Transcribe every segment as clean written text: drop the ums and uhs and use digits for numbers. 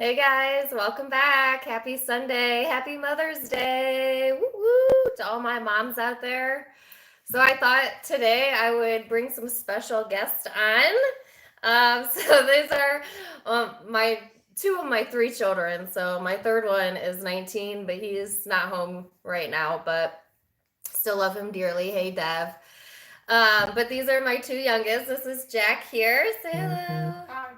Hey guys, welcome back. Happy Sunday. Happy Mother's Day. Woo woo to all my moms out there. So I thought today I would bring some special guests on. So these are my two of my three children. So my third one is 19, but he's not home right now, but still love him dearly. Hey, Dev. But these are my two youngest. This is Jack here. Say hello. Hi.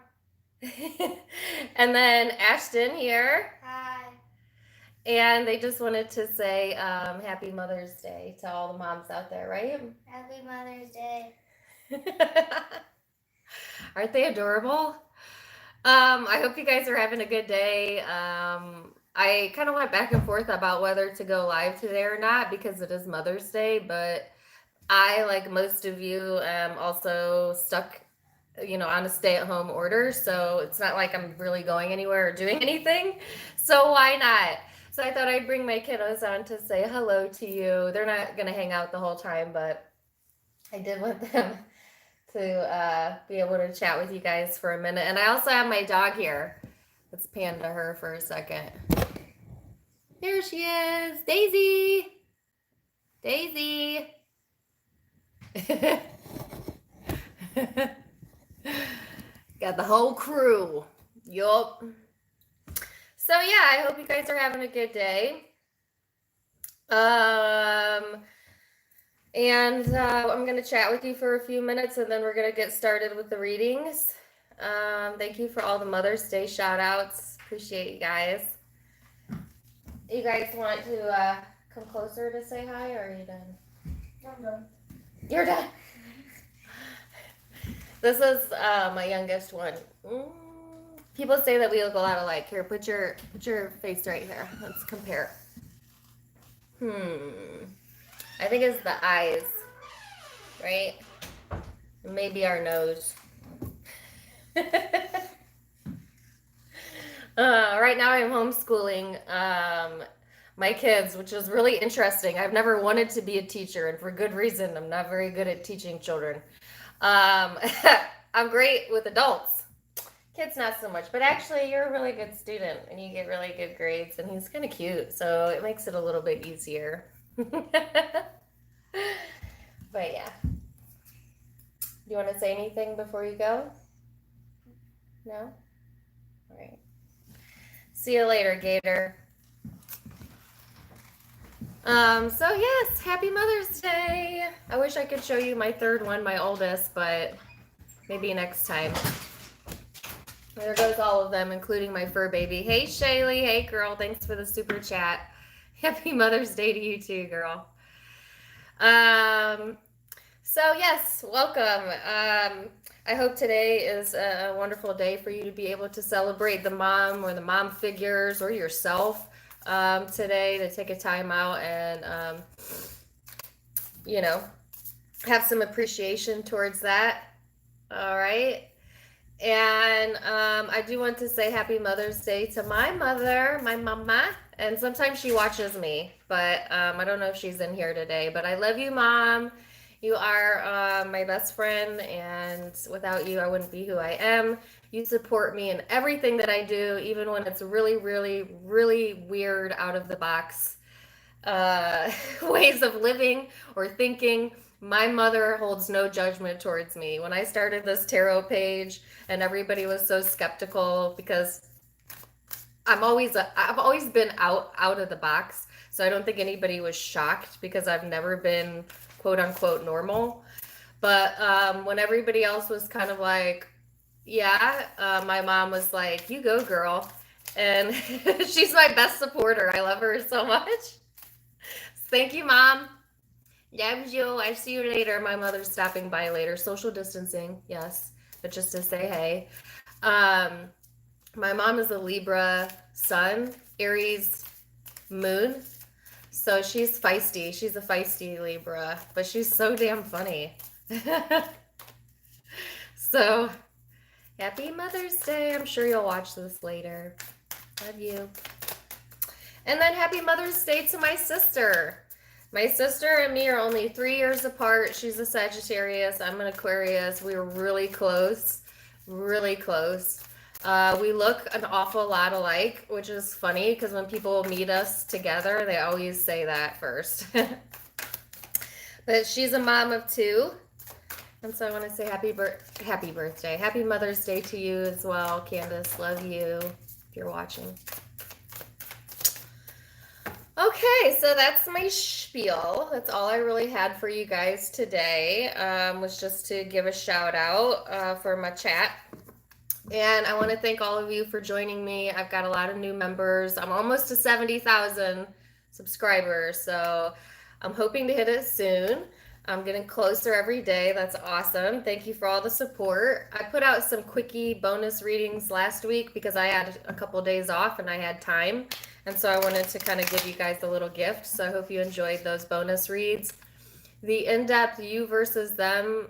And then Ashton here. Hi. And they just wanted to say Happy Mother's Day to all the moms out there, right? Happy Mother's Day. Aren't they adorable? I hope you guys are having a good day. I kind of went back and forth about whether to go live today or not because it is Mother's Day, but I, like most of you, am also stuck on a stay-at-home order, so it's not like I'm really going anywhere or doing anything, so why not? So I thought I'd bring my kiddos on to say hello to you. They're not going to hang out the whole time, but I did want them to be able to chat with you guys for a minute. And I also have my dog here. Let's pan to her for a second. Here she is, Daisy. Daisy. Got the whole crew. Yup. So yeah, I hope you guys are having a good day. I'm going to chat with you for a few minutes and then we're going to get started with the readings. Thank you for all the Mother's Day shout outs. Appreciate you guys. You guys want to come closer to say hi, or are you done? I'm done. You're done. This is my youngest one. People say that we look a lot alike. Here, put your face right here. Let's compare. I think it's the eyes, right? Maybe our nose. Right now I'm homeschooling my kids, which is really interesting. I've never wanted to be a teacher, and for good reason. I'm not very good at teaching children. I'm great with adults. Kids not so much, but actually you're a really good student and you get really good grades, and he's kind of cute, so it makes it a little bit easier. But yeah. Do you want to say anything before you go? No? All right. See you later, Gator. So yes, happy Mother's Day. I wish I could show you my third one, my oldest, but maybe next time. There goes all of them, including my fur baby. Hey, Shaylee. Hey, girl. Thanks for the super chat. Happy Mother's Day to you too, girl. So yes, welcome. I hope today is a wonderful day for you to be able to celebrate the mom or the mom figures or yourself today, to take a time out and, have some appreciation towards that. All right. And I do want to say happy Mother's Day to my mother, my mama. And sometimes she watches me, but I don't know if she's in here today. But I love you, Mom. You are my best friend, and without you, I wouldn't be who I am. You support me in everything that I do, even when it's really, really, really weird, out of the box ways of living or thinking. My mother holds no judgment towards me. When I started this tarot page and everybody was so skeptical, because I've always been out of the box. So I don't think anybody was shocked, because I've never been quote unquote normal. But when everybody else was kind of like, yeah, my mom was like, you go, girl. And she's my best supporter. I love her so much. Thank you, Mom. Love you. I see you later. My mother's stopping by later. Social distancing, yes, but just to say hey. My mom is a Libra sun, Aries moon, so she's feisty. She's a feisty Libra, but she's so damn funny. So, happy Mother's Day. I'm sure you'll watch this later. Love you. And then happy Mother's Day to my sister. My sister and me are only 3 years apart. She's a Sagittarius. I'm an Aquarius. We were really close. Really close. We look an awful lot alike, which is funny because when people meet us together, they always say that first. But she's a mom of two. And so I want to say happy birthday. Happy Mother's Day to you as well, Candace. Love you if you're watching. Okay, so that's my spiel. That's all I really had for you guys today, was just to give a shout out for my chat. And I want to thank all of you for joining me. I've got a lot of new members. I'm almost to 70,000 subscribers, so I'm hoping to hit it soon. I'm getting closer every day. That's awesome. Thank you for all the support. I put out some quickie bonus readings last week because I had a couple of days off and I had time. And so I wanted to kind of give you guys a little gift. So I hope you enjoyed those bonus reads. The in-depth you versus them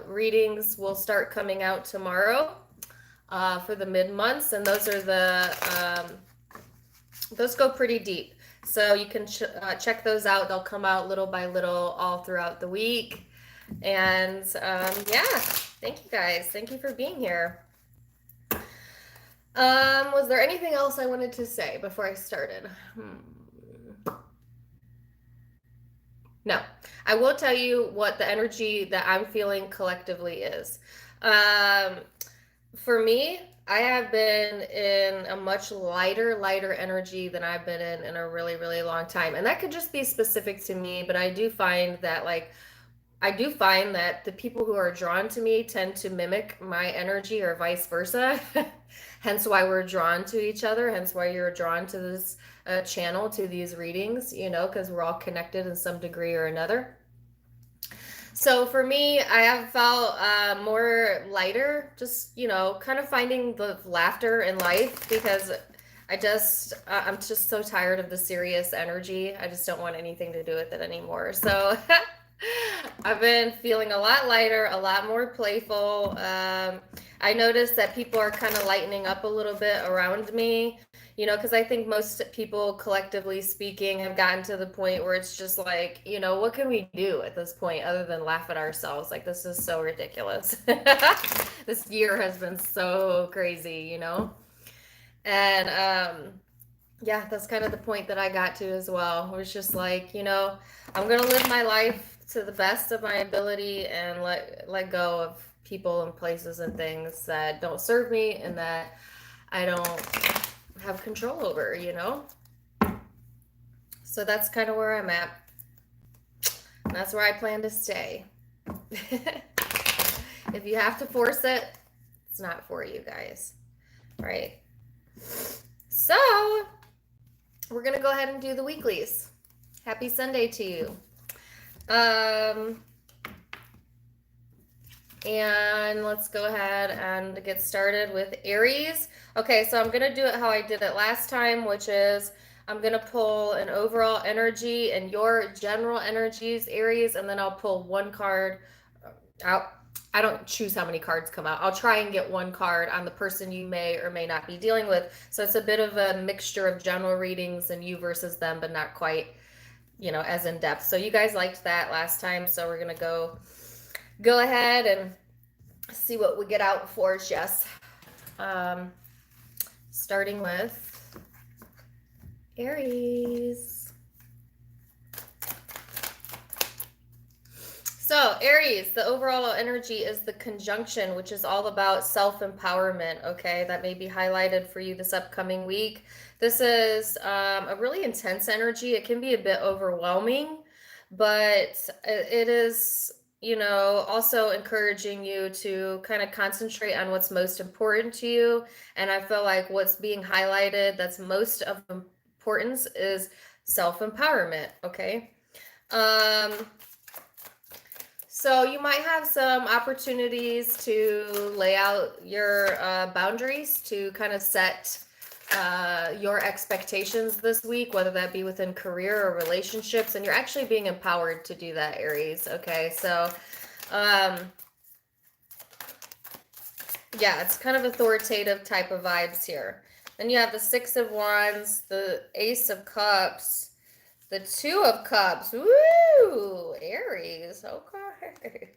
readings will start coming out tomorrow for the mid-months. And those are those go pretty deep. So you can check those out. They'll come out little by little all throughout the week. And yeah, thank you guys. Thank you for being here. Was there anything else I wanted to say before I started? No. I will tell you what the energy that I'm feeling collectively is. For me, I have been in a much lighter energy than I've been in a really, really long time. And that could just be specific to me, but I do find that the people who are drawn to me tend to mimic my energy or vice versa. Hence why we're drawn to each other. Hence why you're drawn to this channel, to these readings, because we're all connected in some degree or another. So for me, I have felt more lighter, just, kind of finding the laughter in life because I'm just so tired of the serious energy. I just don't want anything to do with it anymore. So I've been feeling a lot lighter, a lot more playful. I noticed that people are kind of lightening up a little bit around me. Because I think most people, collectively speaking, have gotten to the point where it's just like, what can we do at this point other than laugh at ourselves? Like, this is so ridiculous. This year has been so crazy, And yeah, that's kind of the point that I got to as well. It was just like, I'm going to live my life to the best of my ability and let go of people and places and things that don't serve me and that I don't have control over, So that's kind of where I'm at. And that's where I plan to stay. If you have to force it, it's not for you guys. Right? So we're going to go ahead and do the weeklies. Happy Sunday to you. And let's go ahead and get started with Aries. Okay, so I'm going to do it how I did it last time, which is I'm going to pull an overall energy and your general energies, Aries, and then I'll pull one card out. I don't choose how many cards come out. I'll try and get one card on the person you may or may not be dealing with. So it's a bit of a mixture of general readings and you versus them, but not quite, as in depth. So you guys liked that last time, so we're going to go ahead and see what we get out for Jess. Starting with Aries. So Aries, the overall energy is the conjunction, which is all about self-empowerment, okay? That may be highlighted for you this upcoming week. This is a really intense energy. It can be a bit overwhelming, but it is, also encouraging you to kind of concentrate on what's most important to you. And I feel like what's being highlighted that's most of importance is self-empowerment, okay? So you might have some opportunities to lay out your boundaries to kind of set your expectations this week, whether that be within career or relationships, and you're actually being empowered to do that, Aries. Okay, so yeah, it's kind of authoritative type of vibes here. Then you have the Six of Wands, the Ace of Cups, the Two of Cups. Woo! Aries. Okay.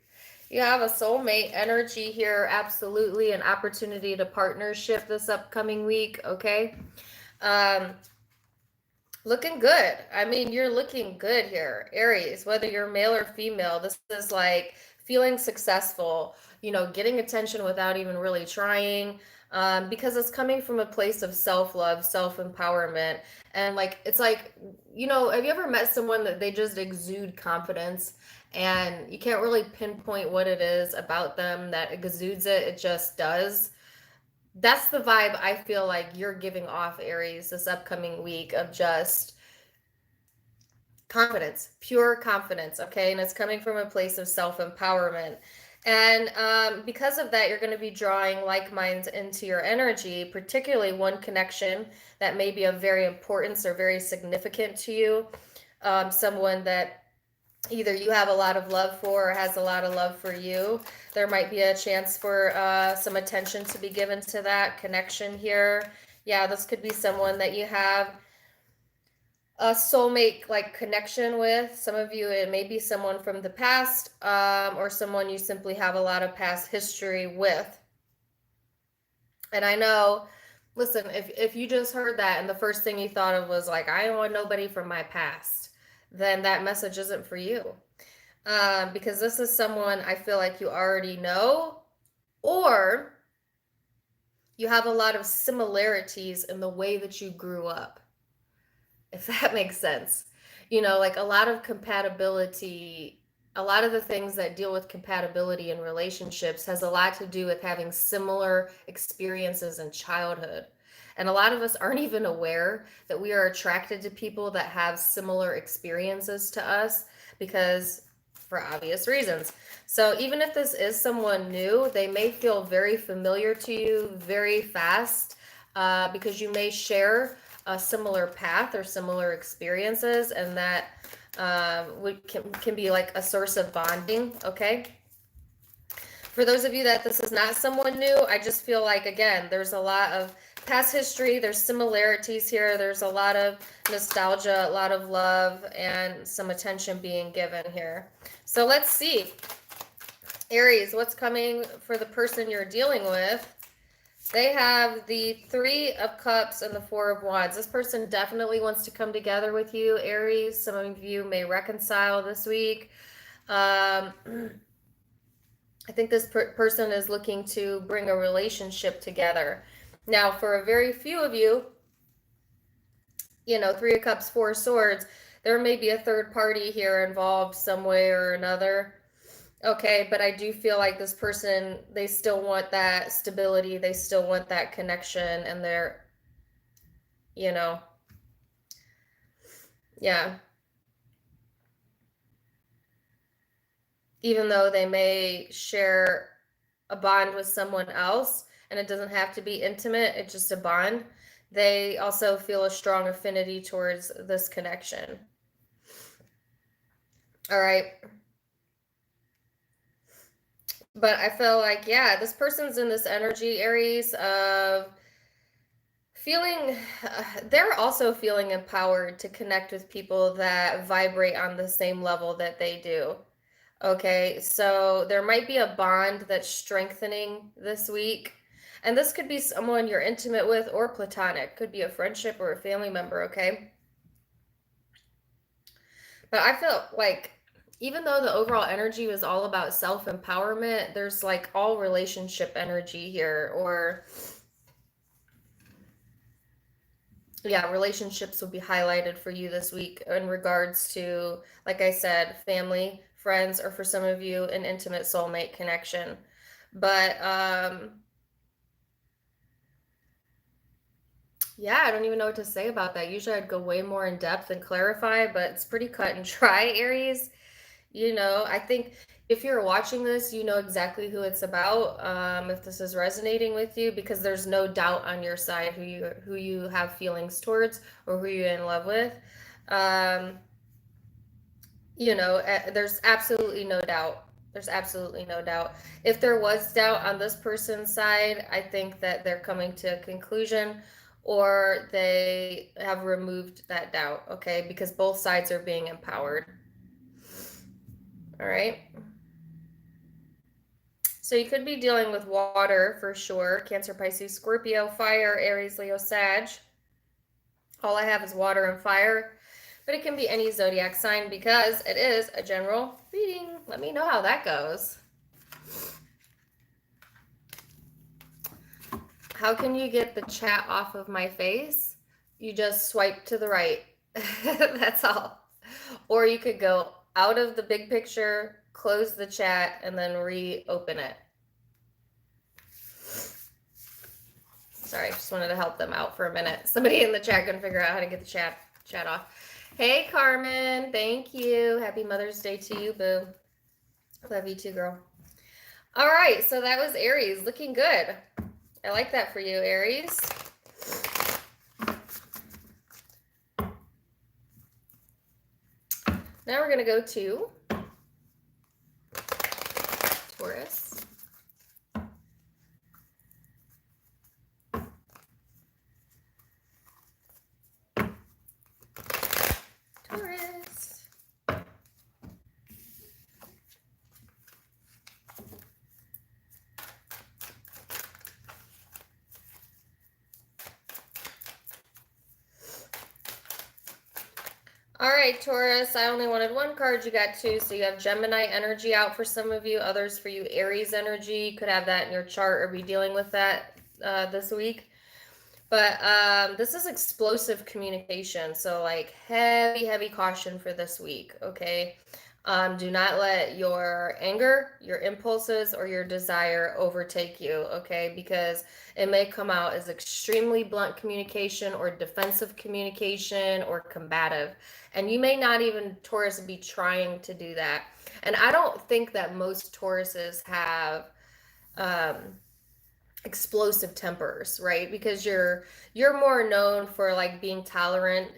You have a soulmate energy here, absolutely, an opportunity to partnership this upcoming week, okay? Um, Looking good. I mean, you're looking good here, Aries, whether you're male or female. This is like feeling successful, getting attention without even really trying, because it's coming from a place of self-love, self-empowerment. And like, it's like, have you ever met someone that they just exude confidence and you can't really pinpoint what it is about them that exudes it? It just does. That's the vibe I feel like you're giving off, Aries, this upcoming week of just confidence, pure confidence, okay? And it's coming from a place of self-empowerment. And because of that, you're going to be drawing like minds into your energy, particularly one connection that may be of very importance or very significant to you. Someone that either you have a lot of love for or has a lot of love for you. There might be a chance for some attention to be given to that connection here. Yeah, this could be someone that you have a soulmate like connection with. Some of you, it may be someone from the past, or someone you simply have a lot of past history with. And I know, listen, if you just heard that and the first thing you thought of was like, I don't want nobody from my past, then that message isn't for you. Because this is someone I feel like you already know, or you have a lot of similarities in the way that you grew up, if that makes sense. Like a lot of compatibility, a lot of the things that deal with compatibility in relationships has a lot to do with having similar experiences in childhood. And a lot of us aren't even aware that we are attracted to people that have similar experiences to us because for obvious reasons. So even if this is someone new, they may feel very familiar to you very fast, because you may share a similar path or similar experiences, and that can be like a source of bonding, okay? For those of you that this is not someone new, I just feel like, again, there's a lot of past history, there's similarities here, there's a lot of nostalgia, a lot of love, and some attention being given here. So let's see. Aries, what's coming for the person you're dealing with? They have the Three of Cups and the Four of Wands. This person definitely wants to come together with you, Aries. Some of you may reconcile this week. I think this person is looking to bring a relationship together. Now, for a very few of you, Three of Cups, Four of Swords, there may be a third party here involved some way or another. Okay, but I do feel like this person, they still want that stability, they still want that connection, and they're, yeah. Even though they may share a bond with someone else, and it doesn't have to be intimate, it's just a bond, they also feel a strong affinity towards this connection. All right. But I feel like, yeah, this person's in this energy, Aries, of feeling, they're also feeling empowered to connect with people that vibrate on the same level that they do. Okay, so there might be a bond that's strengthening this week. And this could be someone you're intimate with or platonic. Could be a friendship or a family member, okay? But I feel like even though the overall energy was all about self-empowerment, there's like all relationship energy here, or yeah, relationships will be highlighted for you this week in regards to, like I said, family, friends, or for some of you, an intimate soulmate connection. But yeah, I don't even know what to say about that. Usually I'd go way more in depth and clarify, but it's pretty cut and dry, Aries. I think if you're watching this, you know exactly who it's about. If this is resonating with you, because there's no doubt on your side who you have feelings towards or who you're in love with. There's absolutely no doubt. There's absolutely no doubt. If there was doubt on this person's side, I think that they're coming to a conclusion, or they have removed that doubt, okay? Because both sides are being empowered. All right. So you could be dealing with water for sure. Cancer, Pisces, Scorpio, fire, Aries, Leo, Sag. All I have is water and fire, but it can be any zodiac sign because it is a general reading. Let me know how that goes. How can you get the chat off of my face? You just swipe to the right. That's all. Or you could go out of the big picture, close the chat, and then reopen it. Sorry, just wanted to help them out for a minute. Somebody in the chat couldn't figure out how to get the chat off. Hey, Carmen. Thank you. Happy Mother's Day to you, boo. Love you too, girl. All right, so that was Aries. Looking good. I like that for you, Aries. Now we're going to go to Taurus. Taurus. All right, Taurus, I only wanted one card. You got two. So you have Gemini energy out for some of you. Others for you, Aries energy. You could have that in your chart or be dealing with that this week. But this is explosive communication. So like heavy caution for this week, okay? Do not let your anger, your impulses, or your desire overtake you, okay? Because it may come out as extremely blunt communication or defensive communication or combative. And you may not even, Taurus, be trying to do that. And I don't think that most Tauruses have explosive tempers, right? Because you're more known for like being tolerant,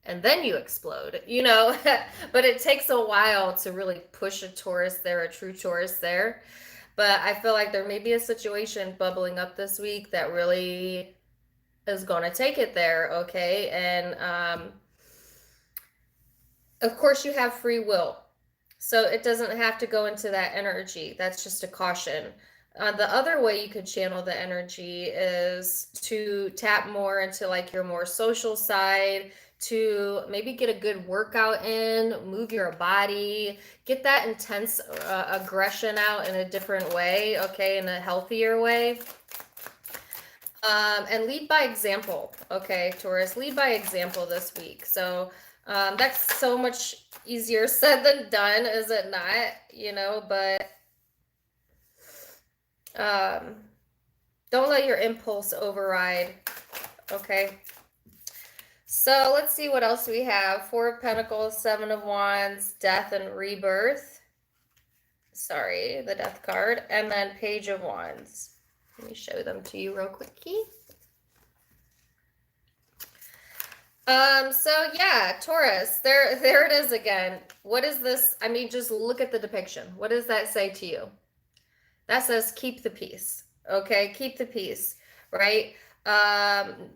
and then you explode, you know. But it takes a while to really push a Taurus there, a true Taurus there. But I feel like there may be a situation bubbling up this week that really is going to take it there, okay? And of course you have free will, so it doesn't have to go into that energy. That's just a caution. The other way you could channel the energy is to tap more into like your more social side, to maybe get a good workout in, move your body, get that intense aggression out in a different way, okay, in a healthier way. And lead by example, okay, Taurus, lead by example this week. So that's so much easier said than done, is it not? You know, but don't let your impulse override, okay? So let's see what else we have. Four of Pentacles, Seven of Wands, Death and Rebirth. Sorry, the Death card. And then Page of Wands. Let me show them to you real quickly. So yeah, Taurus, there it is again. What is this? I mean, just look at the depiction. What does that say to you? That says keep the peace, okay? Keep the peace, right?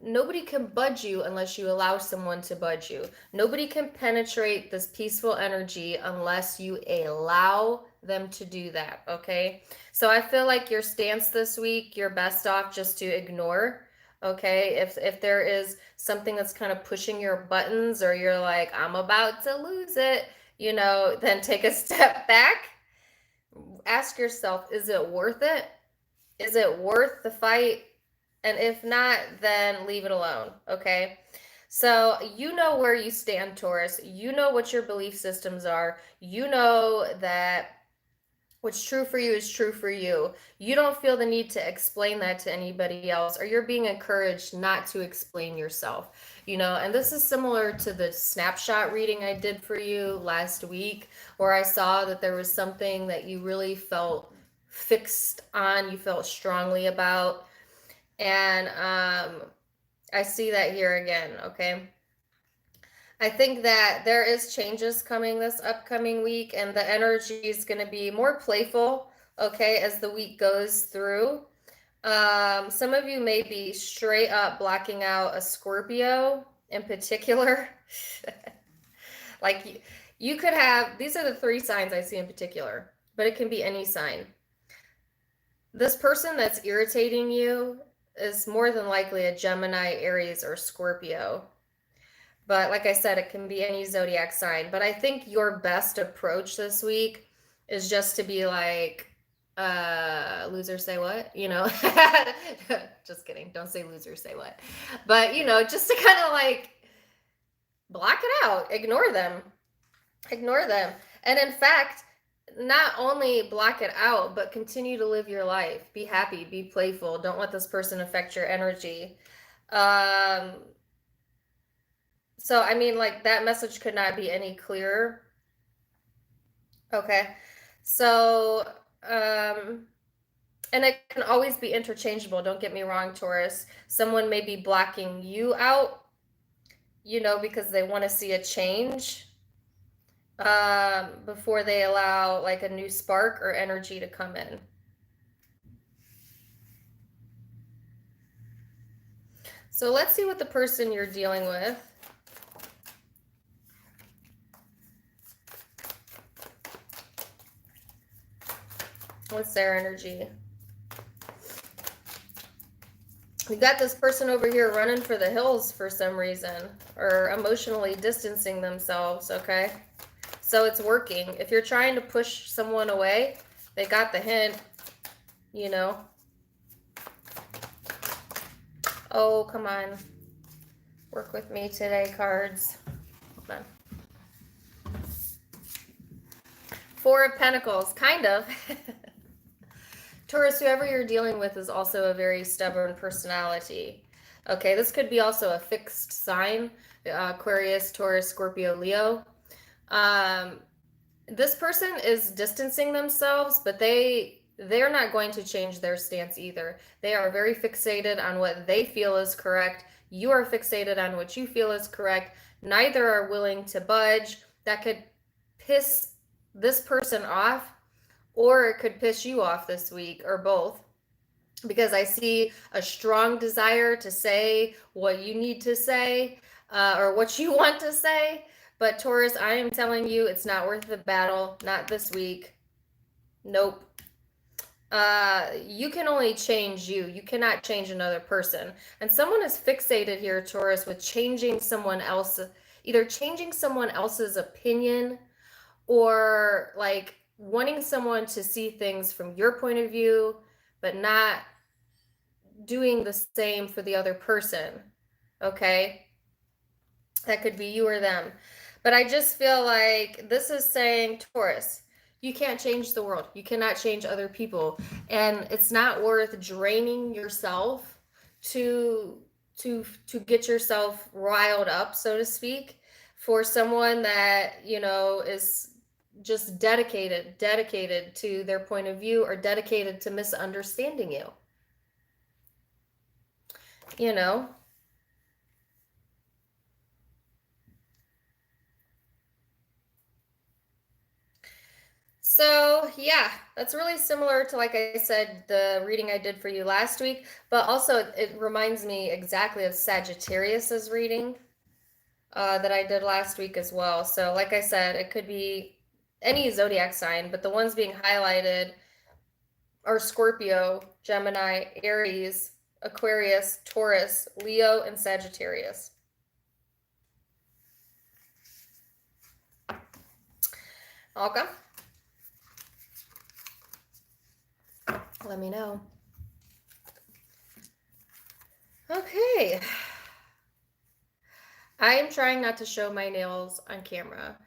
Nobody can budge you unless you allow someone to budge you. Nobody can penetrate this peaceful energy unless you allow them to do that, okay? So I feel like your stance this week, you're best off just to ignore, okay? If there is something that's kind of pushing your buttons, or you're like, I'm about to lose it, you know, then take a step back. Ask yourself, is it worth it? Is it worth the fight? And if not, then leave it alone, okay? So you know where you stand, Taurus. You know what your belief systems are. You know that what's true for you is true for you. You don't feel the need to explain that to anybody else, or you're being encouraged not to explain yourself, you know. And this is similar to the snapshot reading I did for you last week, where I saw that there was something that you really felt fixed on, you felt strongly about. And I see that here again, okay? I think that there is changes coming this upcoming week, and the energy is going to be more playful, okay, as the week goes through. Some of you may be straight up blocking out a Scorpio in particular. Like you could have, these are the three signs I see in particular. but it can be any sign. This person that's irritating you is more than likely a Gemini, Aries, or Scorpio. But like I said, it can be any zodiac sign. But I think your best approach this week is just to be like, losers say what? You know, just kidding. Don't say losers say what. But, you know, just to kind of like block it out, ignore them. Ignore them. And in fact, not only block it out, but continue to live your life. Be happy, be playful. Don't let this person affect your energy. So, I mean, like, that message could not be any clearer. Okay. So, and it can always be interchangeable. Don't get me wrong, Taurus. Someone may be blocking you out, you know, because they want to see a change before they allow like a new spark or energy to come in. So let's see what the person you're dealing with. What's their energy? We got this person over here running for the hills for some reason, or emotionally distancing themselves, okay? So it's working. If you're trying to push someone away, they got the hint, you know. Oh, come on. Work with me today, cards. Hold on. Four of Pentacles, kind of. Taurus, whoever you're dealing with is also a very stubborn personality. Okay, this could be also a fixed sign. Aquarius, Taurus, Scorpio, Leo. This person is distancing themselves, but they're not going to change their stance either. They are very fixated on what they feel is correct. You are fixated on what you feel is correct. Neither are willing to budge. That could piss this person off, or it could piss you off this week, or both. Because I see a strong desire to say what you need to say, or what you want to say. But Taurus, I am telling you, it's not worth the battle. Not this week. Nope. You can only change you. You cannot change another person. And someone is fixated here, Taurus, with changing someone else, either changing someone else's opinion, or like wanting someone to see things from your point of view, but not doing the same for the other person. Okay? That could be you or them. But I just feel like this is saying, Taurus, you can't change the world. You cannot change other people. And it's not worth draining yourself to get yourself riled up, so to speak, for someone that, you know, is just dedicated to their point of view, or dedicated to misunderstanding you. You know? So yeah, that's really similar to, like I said, the reading I did for you last week, but also it reminds me exactly of Sagittarius's reading that I did last week as well. So like I said, it could be any zodiac sign, but the ones being highlighted are Scorpio, Gemini, Aries, Aquarius, Taurus, Leo, and Sagittarius. Okay. Let me know. Okay. I am trying not to show my nails on camera.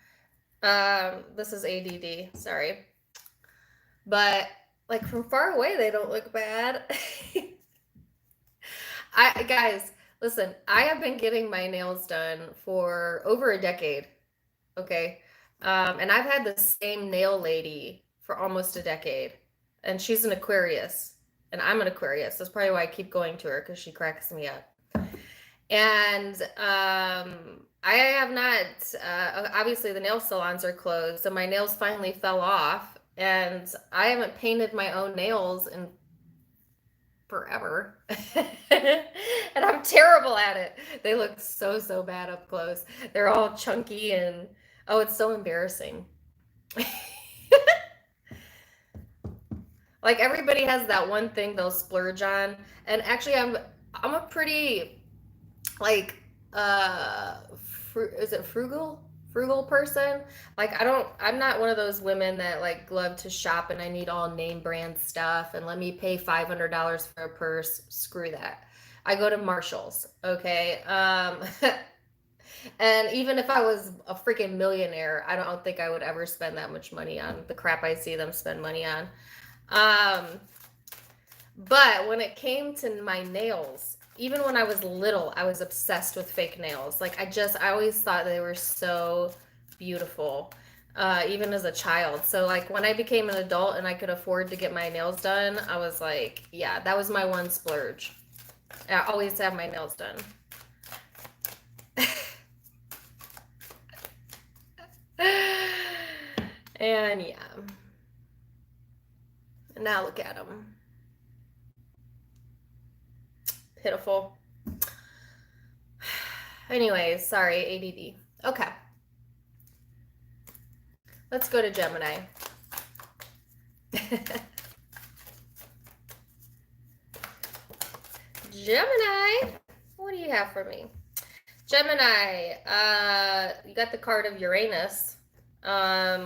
This is ADD, sorry. But like from far away, they don't look bad. Guys, listen, I have been getting my nails done for over a decade. Okay. And I've had the same nail lady for almost a decade. And she's an Aquarius, and I'm an Aquarius. That's probably why I keep going to her, because she cracks me up. And I have not, obviously the nail salons are closed, so my nails finally fell off, and I haven't painted my own nails in forever. And I'm terrible at it. They look so bad up close. They're all chunky, and oh, it's so embarrassing. Like everybody has that one thing they'll splurge on. And actually I'm a pretty like is it frugal person. Like I'm not one of those women that like love to shop and I need all name brand stuff and let me pay $500 for a purse. Screw that. I go to Marshall's. Okay. And even if I was a freaking millionaire, I don't think I would ever spend that much money on the crap I see them spend money on. um but when it came to my nails, even when I was little, I was obsessed with fake nails. Like I always thought they were so beautiful, even as a child. So like when I became an adult and I could afford to get my nails done, I was like, yeah, that was my one splurge. I always have my nails done. And yeah, now look at them. Pitiful. Anyways, sorry, ADD. Okay. Let's go to Gemini. Gemini, what do you have for me? Gemini, you got the card of Uranus,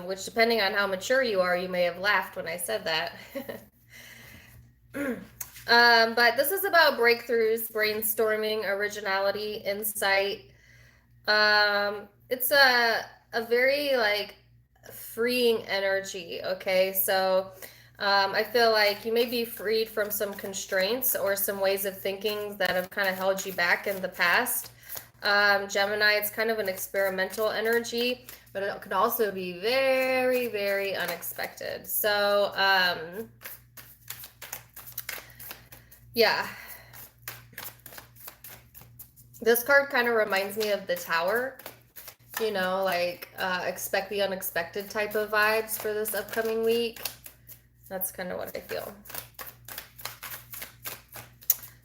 which depending on how mature you are, you may have laughed when I said that. But this is about breakthroughs, brainstorming, originality, insight. It's a very like freeing energy. Okay, so I feel like you may be freed from some constraints or some ways of thinking that have kind of held you back in the past. Gemini, it's kind of an experimental energy, but it could also be very, very unexpected. So, yeah. This card kind of reminds me of the Tower, you know, like expect the unexpected type of vibes for this upcoming week. That's kind of what I feel.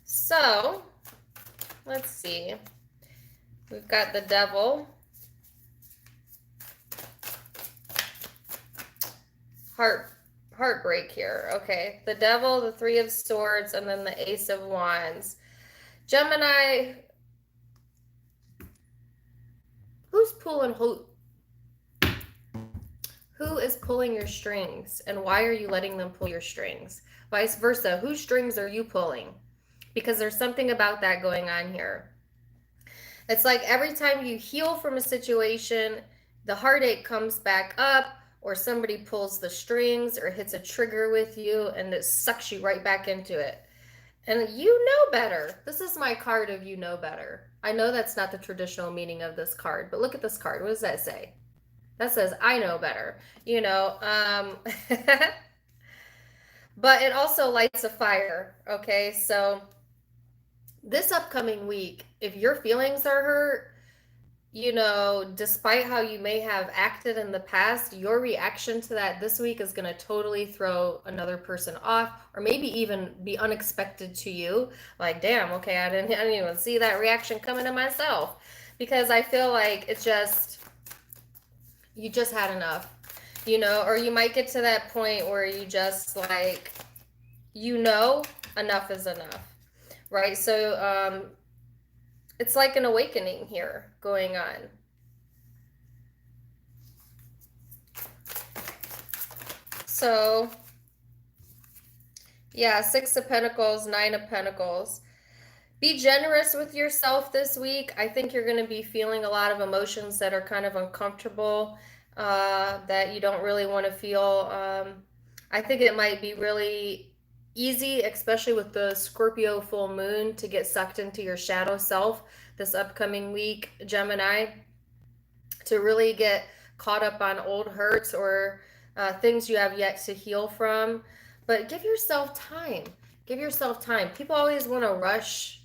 So, let's see. We've got the Devil. Heartbreak here. Okay. The Devil, the Three of Swords, and then the Ace of Wands. Gemini, who's pulling who is pulling your strings, and why are you letting them pull your strings? Vice versa, whose strings are you pulling? Because there's something about that going on here. It's like every time you heal from a situation, the heartache comes back up, or somebody pulls the strings or hits a trigger with you and it sucks you right back into it. And you know better. This is my card of you know better. I know that's not the traditional meaning of this card, but look at this card. What does that say? That says, I know better, you know. But it also lights a fire, okay? So this upcoming week, if your feelings are hurt, you know, despite how you may have acted in the past, your reaction to that this week is going to totally throw another person off, or maybe even be unexpected to you. Like, damn, okay, I didn't even see that reaction coming to myself. Because I feel like it's just, you just had enough, you know, or you might get to that point where you just like, you know, enough is enough, right? So, it's like an awakening here going on. So, yeah, Six of Pentacles, Nine of Pentacles. Be generous with yourself this week. I think you're going to be feeling a lot of emotions that are kind of uncomfortable, that you don't really want to feel. I think it might be really easy, especially with the Scorpio full moon, to get sucked into your shadow self this upcoming week, Gemini, to really get caught up on old hurts or things you have yet to heal from. But give yourself time. Give yourself time. People always want to rush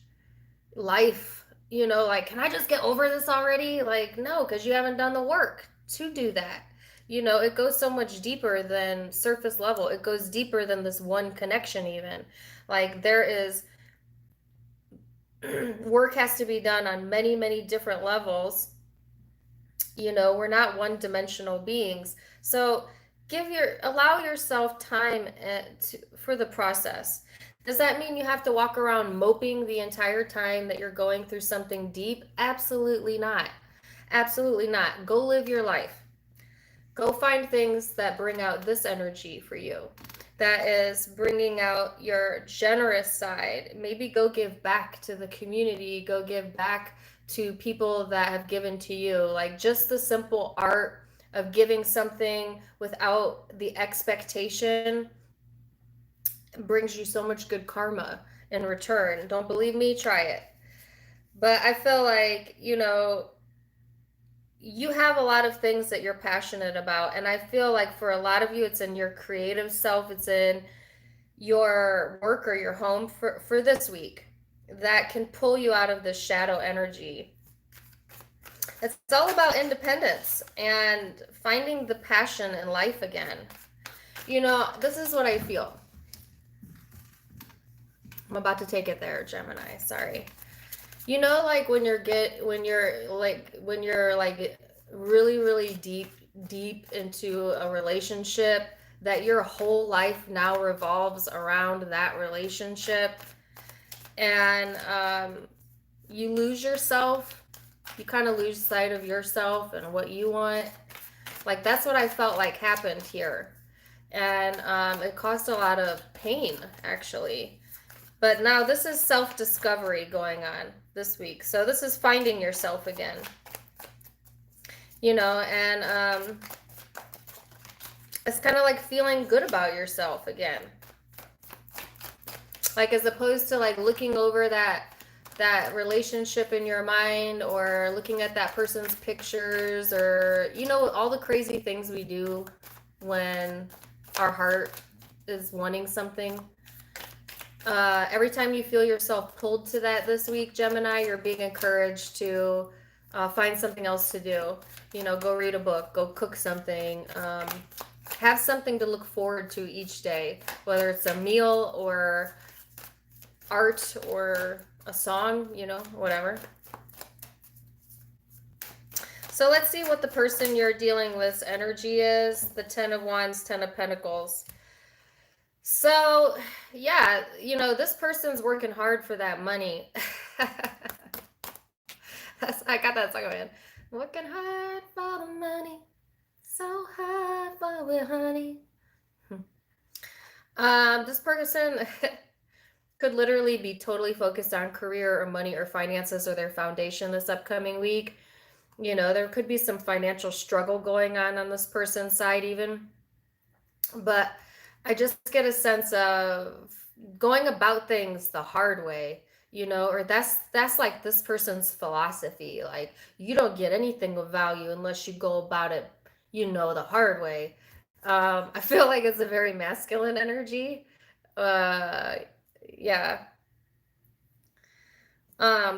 life, you know, like, can I just get over this already? Like, no, because you haven't done the work to do that. You know, it goes so much deeper than surface level. It goes deeper than this one connection even. Like, there is work has to be done on many, many different levels. You know, we're not one-dimensional beings. So allow yourself time for the process. Does that mean you have to walk around moping the entire time that you're going through something deep? Absolutely not. Absolutely not. Go live your life. Go find things that bring out this energy for you. That is bringing out your generous side. Maybe go give back to the community. Go give back to people that have given to you. Like just the simple art of giving something without the expectation brings you so much good karma in return. Don't believe me? Try it. But I feel like, you have a lot of things that you're passionate about. And I feel like for a lot of you, it's in your creative self, it's in your work or your home for this week that can pull you out of this shadow energy. It's all about independence and finding the passion in life again. This is what I feel. I'm about to take it there, Gemini. Sorry. Like when you're like really, really deep into a relationship, that your whole life now revolves around that relationship, and you lose yourself. You kind of lose sight of yourself and what you want. Like that's what I felt like happened here, and it caused a lot of pain, actually. But now this is self-discovery going on this week. So this is finding yourself again. And it's kind of like feeling good about yourself again. Like as opposed to like looking over that relationship in your mind, or looking at that person's pictures, or all the crazy things we do when our heart is wanting something. Every time you feel yourself pulled to that this week, Gemini, you're being encouraged to find something else to do. Go read a book, go cook something, have something to look forward to each day, whether it's a meal or art or a song, whatever. So let's see what the person you're dealing with energy is. The 10 of Wands, 10 of Pentacles. So, yeah, this person's working hard for that money. I got that song, man. Working hard for the money, so hard for it, honey. This person could literally be totally focused on career or money or finances or their foundation this upcoming week. There could be some financial struggle going on this person's side even. But I just get a sense of going about things the hard way, or that's like this person's philosophy. Like you don't get anything of value unless you go about it, the hard way. I feel like it's a very masculine energy. Uh, yeah.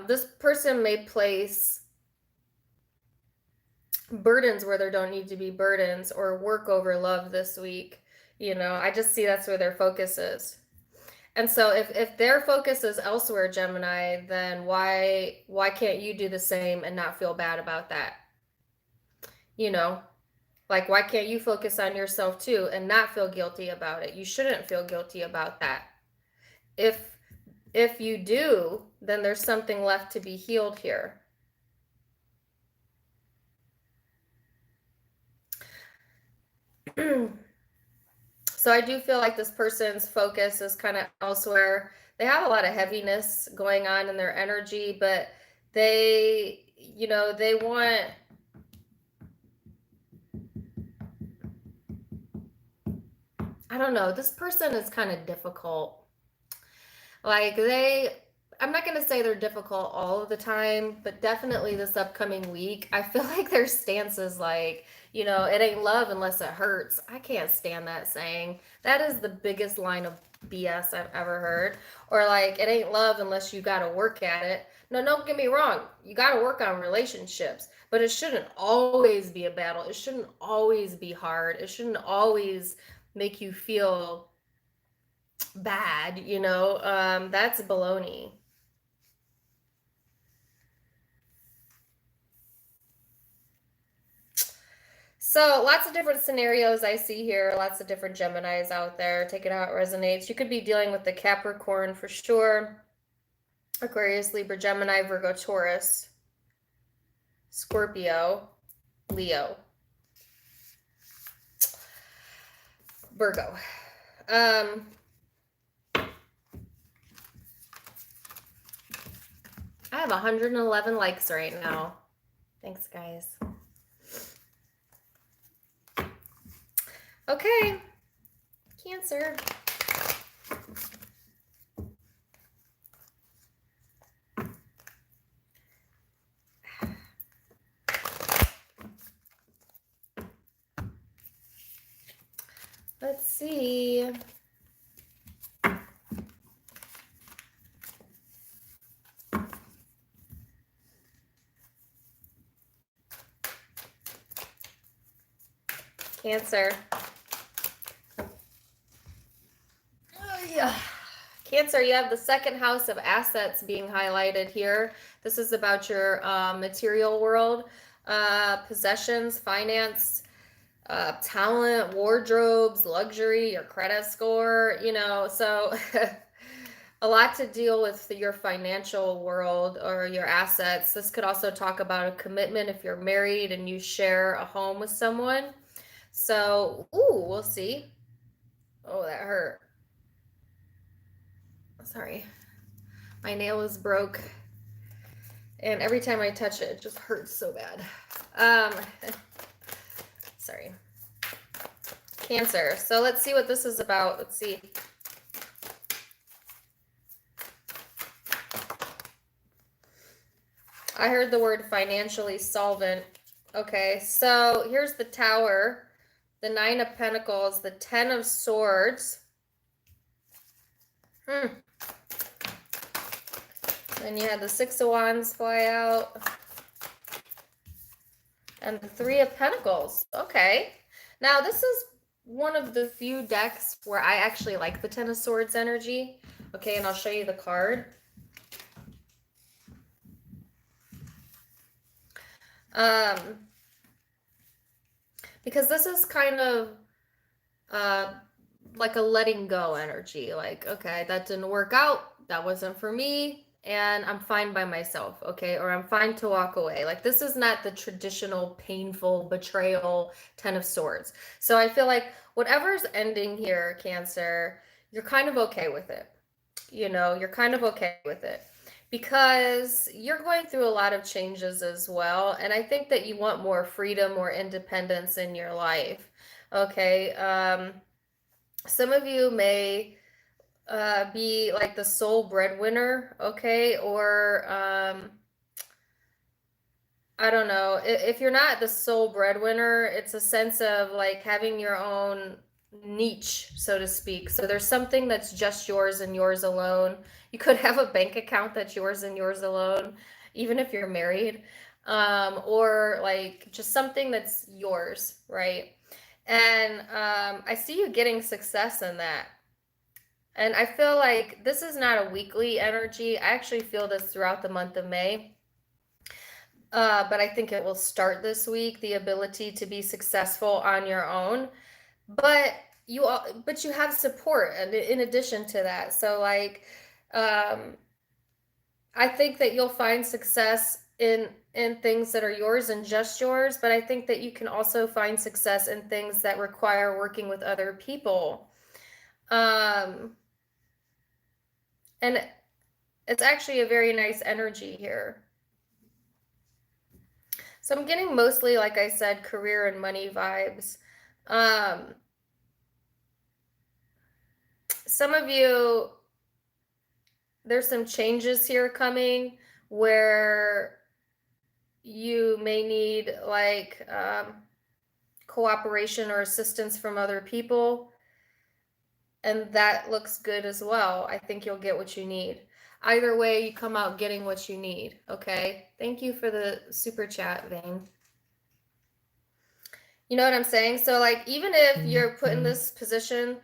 This person may place burdens where there don't need to be burdens, or work over love this week. I just see that's where their focus is. And so if their focus is elsewhere, Gemini, then why can't you do the same and not feel bad about that? Like why can't you focus on yourself too and not feel guilty about it? You shouldn't feel guilty about that. If you do, then there's something left to be healed here. So I do feel like this person's focus is kind of elsewhere. They have a lot of heaviness going on in their energy, but they want, I don't know, this person is kind of difficult. Like I'm not going to say they're difficult all of the time, but definitely this upcoming week, I feel like their stance is like, it ain't love unless it hurts. I can't stand that saying. That is the biggest line of BS I've ever heard. Or like, it ain't love unless you got to work at it. No, don't get me wrong. You got to work on relationships, but it shouldn't always be a battle. It shouldn't always be hard. It shouldn't always make you feel bad, that's baloney. So lots of different scenarios I see here, lots of different Geminis out there. Take it how it resonates. You could be dealing with the Capricorn for sure. Aquarius, Libra, Gemini, Virgo, Taurus, Scorpio, Leo, Virgo. I have 111 likes right now. Thanks, guys. Okay, Cancer. Let's see. Cancer. Yeah. Cancer, you have the second house of assets being highlighted here. This is about your material world, possessions, finance, talent, wardrobes, luxury, your credit score, so a lot to deal with your financial world or your assets. This could also talk about a commitment if you're married and you share a home with someone. So, we'll see. Oh, that hurt. Sorry. My nail is broke. And every time I touch it, it just hurts so bad. Sorry. Cancer. So let's see what this is about. Let's see. I heard the word financially solvent. Okay, so here's the Tower, the Nine of Pentacles, the Ten of Swords. Then you had the Six of Wands fly out. And the Three of Pentacles. Okay. Now, this is one of the few decks where I actually like the Ten of Swords energy. Okay, and I'll show you the card. Because this is kind of like a letting go energy. Like, okay, that didn't work out. That wasn't for me. And I'm fine by myself, okay? Or I'm fine to walk away. Like, this is not the traditional painful betrayal Ten of Swords. So I feel like whatever's ending here, Cancer, you're kind of okay with it. You're kind of okay with it. Because you're going through a lot of changes as well. And I think that you want more freedom, more independence in your life. Okay? Some of you may be like the sole breadwinner, okay? Or I don't know. If you're not the sole breadwinner, it's a sense of like having your own niche, so to speak. So there's something that's just yours and yours alone. You could have a bank account that's yours and yours alone, even if you're married, or like just something that's yours, right? And I see you getting success in that. And I feel like this is not a weekly energy. I actually feel this throughout the month of May. But I think it will start this week, the ability to be successful on your own. But you have support in addition to that. So like I think that you'll find success in things that are yours and just yours, but I think that you can also find success in things that require working with other people. And it's actually a very nice energy here. So I'm getting mostly, like I said, career and money vibes. Some of you, there's some changes here coming where you may need like cooperation or assistance from other people. And that looks good as well. I think you'll get what you need. Either way, you come out getting what you need, okay? Thank you for the super chat, Vane. You know what I'm saying? So, like, even if you're put in this position,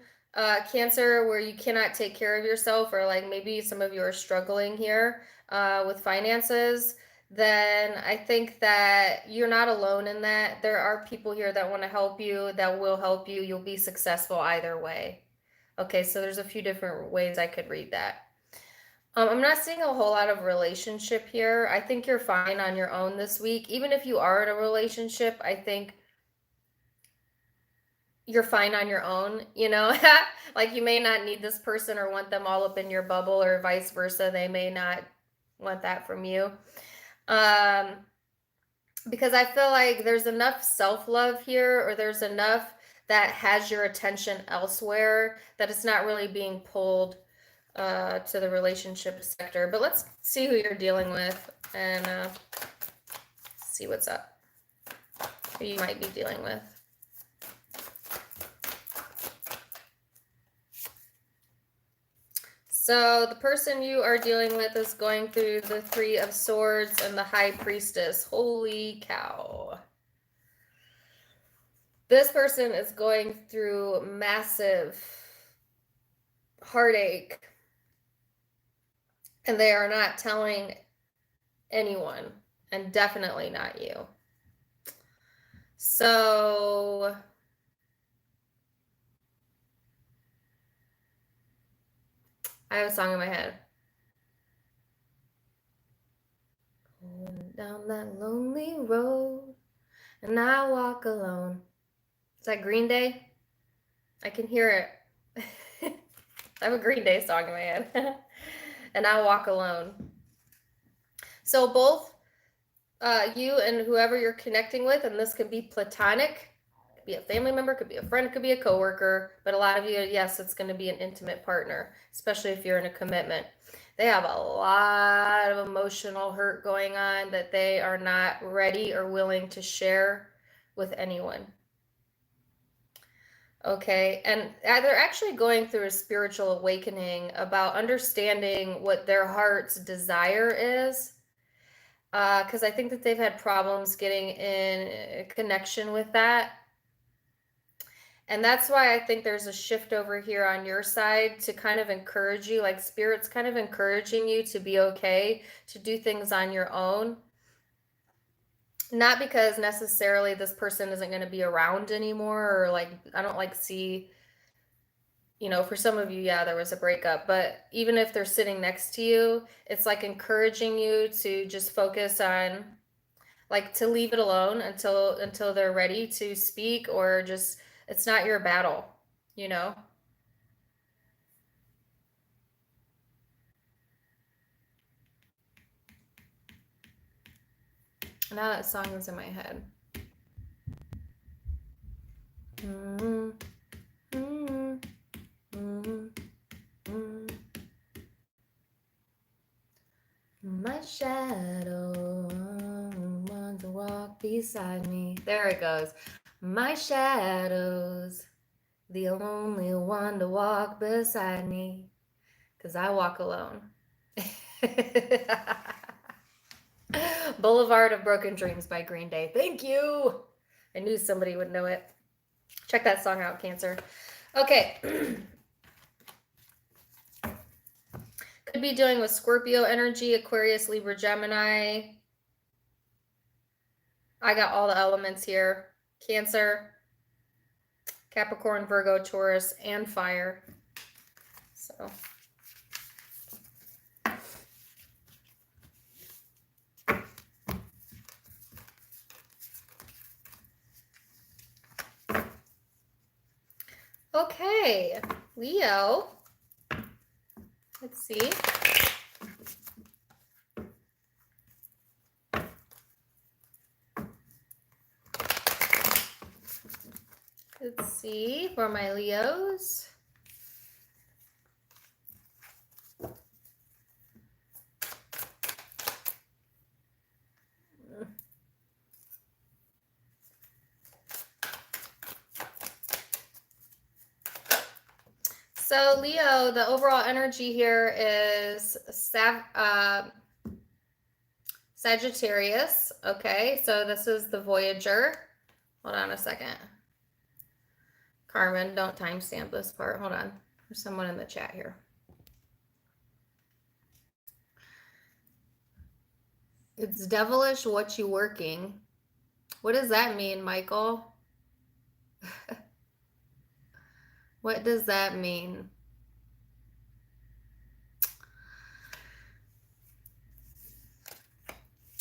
Cancer, where you cannot take care of yourself, or like maybe some of you are struggling here with finances, then I think that you're not alone in that. There are people here that want to help you, that will help you. You'll be successful either way. Okay, so there's a few different ways I could read that. I'm not seeing a whole lot of relationship here. I think you're fine on your own this week. Even if you are in a relationship, I think you're fine on your own, you know? Like you may not need this person or want them all up in your bubble or vice versa. They may not want that from you. Because I feel like there's enough self-love here, or there's enough that has your attention elsewhere that it's not really being pulled to the relationship sector. But let's see who you're dealing with and see what's up, who you might be dealing with. So the person you are dealing with is going through the Three of Swords and the High Priestess. Holy cow. This person is going through massive heartache, and they are not telling anyone, and definitely not you. So I have a song in my head. Going down that lonely road, and I walk alone. Is that Green Day? I can hear it. I have a Green Day song in my head. And I walk alone. So both you and whoever you're connecting with, and this could be platonic, could be a family member, could be a friend, could be a coworker, but a lot of you, yes, it's going to be an intimate partner, especially if you're in a commitment. They have a lot of emotional hurt going on that they are not ready or willing to share with anyone. Okay, and they're actually going through a spiritual awakening about understanding what their heart's desire is. Because I think that they've had problems getting in connection with that. And that's why I think there's a shift over here on your side to kind of encourage you, like Spirit's kind of encouraging you to be okay, to do things on your own. Not because necessarily this person isn't going to be around anymore, or like, I don't like see, you know, for some of you, yeah, there was a breakup, but even if they're sitting next to you, it's like encouraging you to just focus on, like, to leave it alone until they're ready to speak, or just, it's not your battle, you know? Now that song is in my head. Mm-hmm. Mm-hmm. Mm-hmm. Mm-hmm. My shadow wants to walk beside me. There it goes. My shadow's the only one to walk beside me, 'cause I walk alone. Boulevard of Broken Dreams by Green Day. Thank you. I knew somebody would know it. Check that song out, Cancer. Okay. Could be dealing with Scorpio energy, Aquarius, Libra, Gemini. I got all the elements here. Cancer, Capricorn, Virgo, Taurus, and fire. So. Okay, Leo. Let's see. Let's see for my Leos. So Leo, the overall energy here is Sagittarius. Okay, so this is the Voyager. Hold on a second. Carmen, don't timestamp this part. Hold on. There's someone in the chat here. It's devilish what you working. What does that mean, Michael? What does that mean?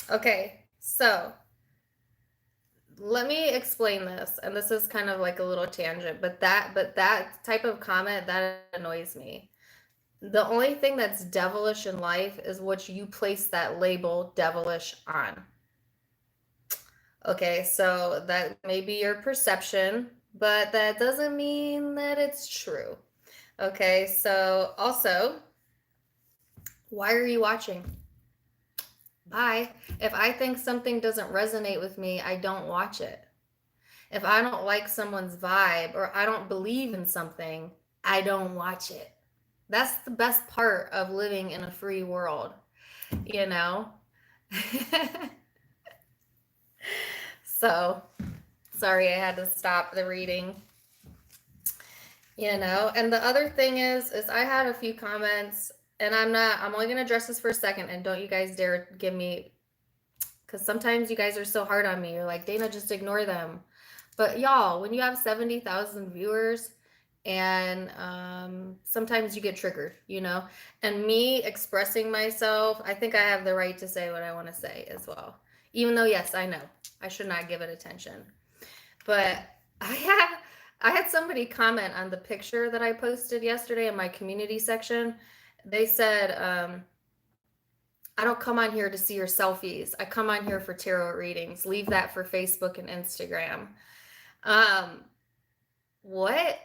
Okay, so let me explain this, and this is kind of like a little tangent, but that type of comment that annoys me. The only thing that's devilish in life is what you place that label devilish on. Okay, so that may be your perception, but that doesn't mean that it's true. Okay, so also, why are you watching? Bye. If I think something doesn't resonate with me, I don't watch it. If I don't like someone's vibe or I don't believe in something, I don't watch it. That's the best part of living in a free world, you know? So, sorry I had to stop the reading. And the other thing is I had a few comments, and I'm only going to address this for a second, and don't you guys dare give me, because sometimes you guys are so hard on me. You're like, Dana, just ignore them. But y'all, when you have 70,000 viewers, and sometimes you get triggered, and me expressing myself, I think I have the right to say what I want to say as well. Even though, yes, I know I should not give it attention. But I had somebody comment on the picture that I posted yesterday in my community section. They said, I don't come on here to see your selfies. I come on here for tarot readings. Leave that for Facebook and Instagram. What?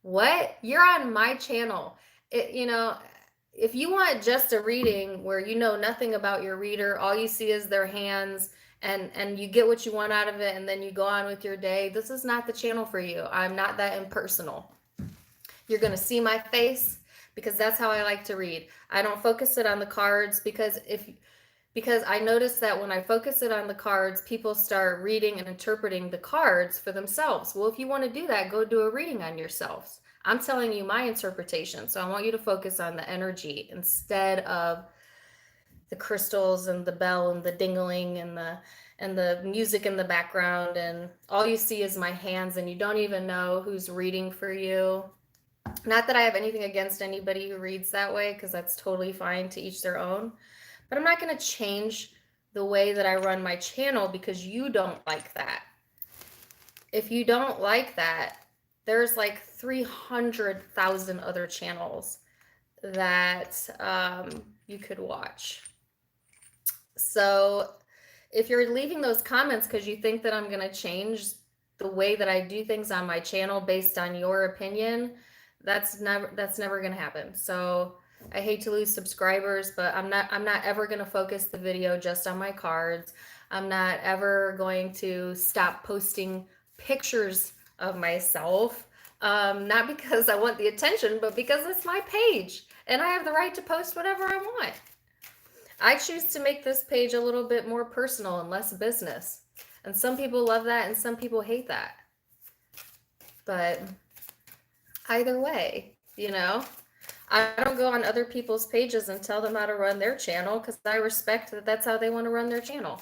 What? You're on my channel. If you want just a reading where you know nothing about your reader, all you see is their hands, and you get what you want out of it, and then you go on with your day, this is not the channel for you. I'm not that impersonal. You're going to see my face because that's how I like to read. I don't focus it on the cards because I notice that when I focus it on the cards, people start reading and interpreting the cards for themselves. Well, if you want to do that, go do a reading on yourselves. I'm telling you my interpretation. So I want you to focus on the energy instead of the crystals and the bell and the dingling and the music in the background, and all you see is my hands, and you don't even know who's reading for you. Not that I have anything against anybody who reads that way, because that's totally fine, to each their own. But I'm not going to change the way that I run my channel because you don't like that. If you don't like that, there's like 300,000 other channels that you could watch. So if you're leaving those comments because you think that I'm going to change the way that I do things on my channel based on your opinion, that's never going to happen. So I hate to lose subscribers, but I'm not ever going to focus the video just on my cards. I'm not ever going to stop posting pictures of myself. Not because I want the attention, but because it's my page and I have the right to post whatever I want. I choose to make this page a little bit more personal and less business. And some people love that and some people hate that. But either way, I don't go on other people's pages and tell them how to run their channel because I respect that that's how they want to run their channel,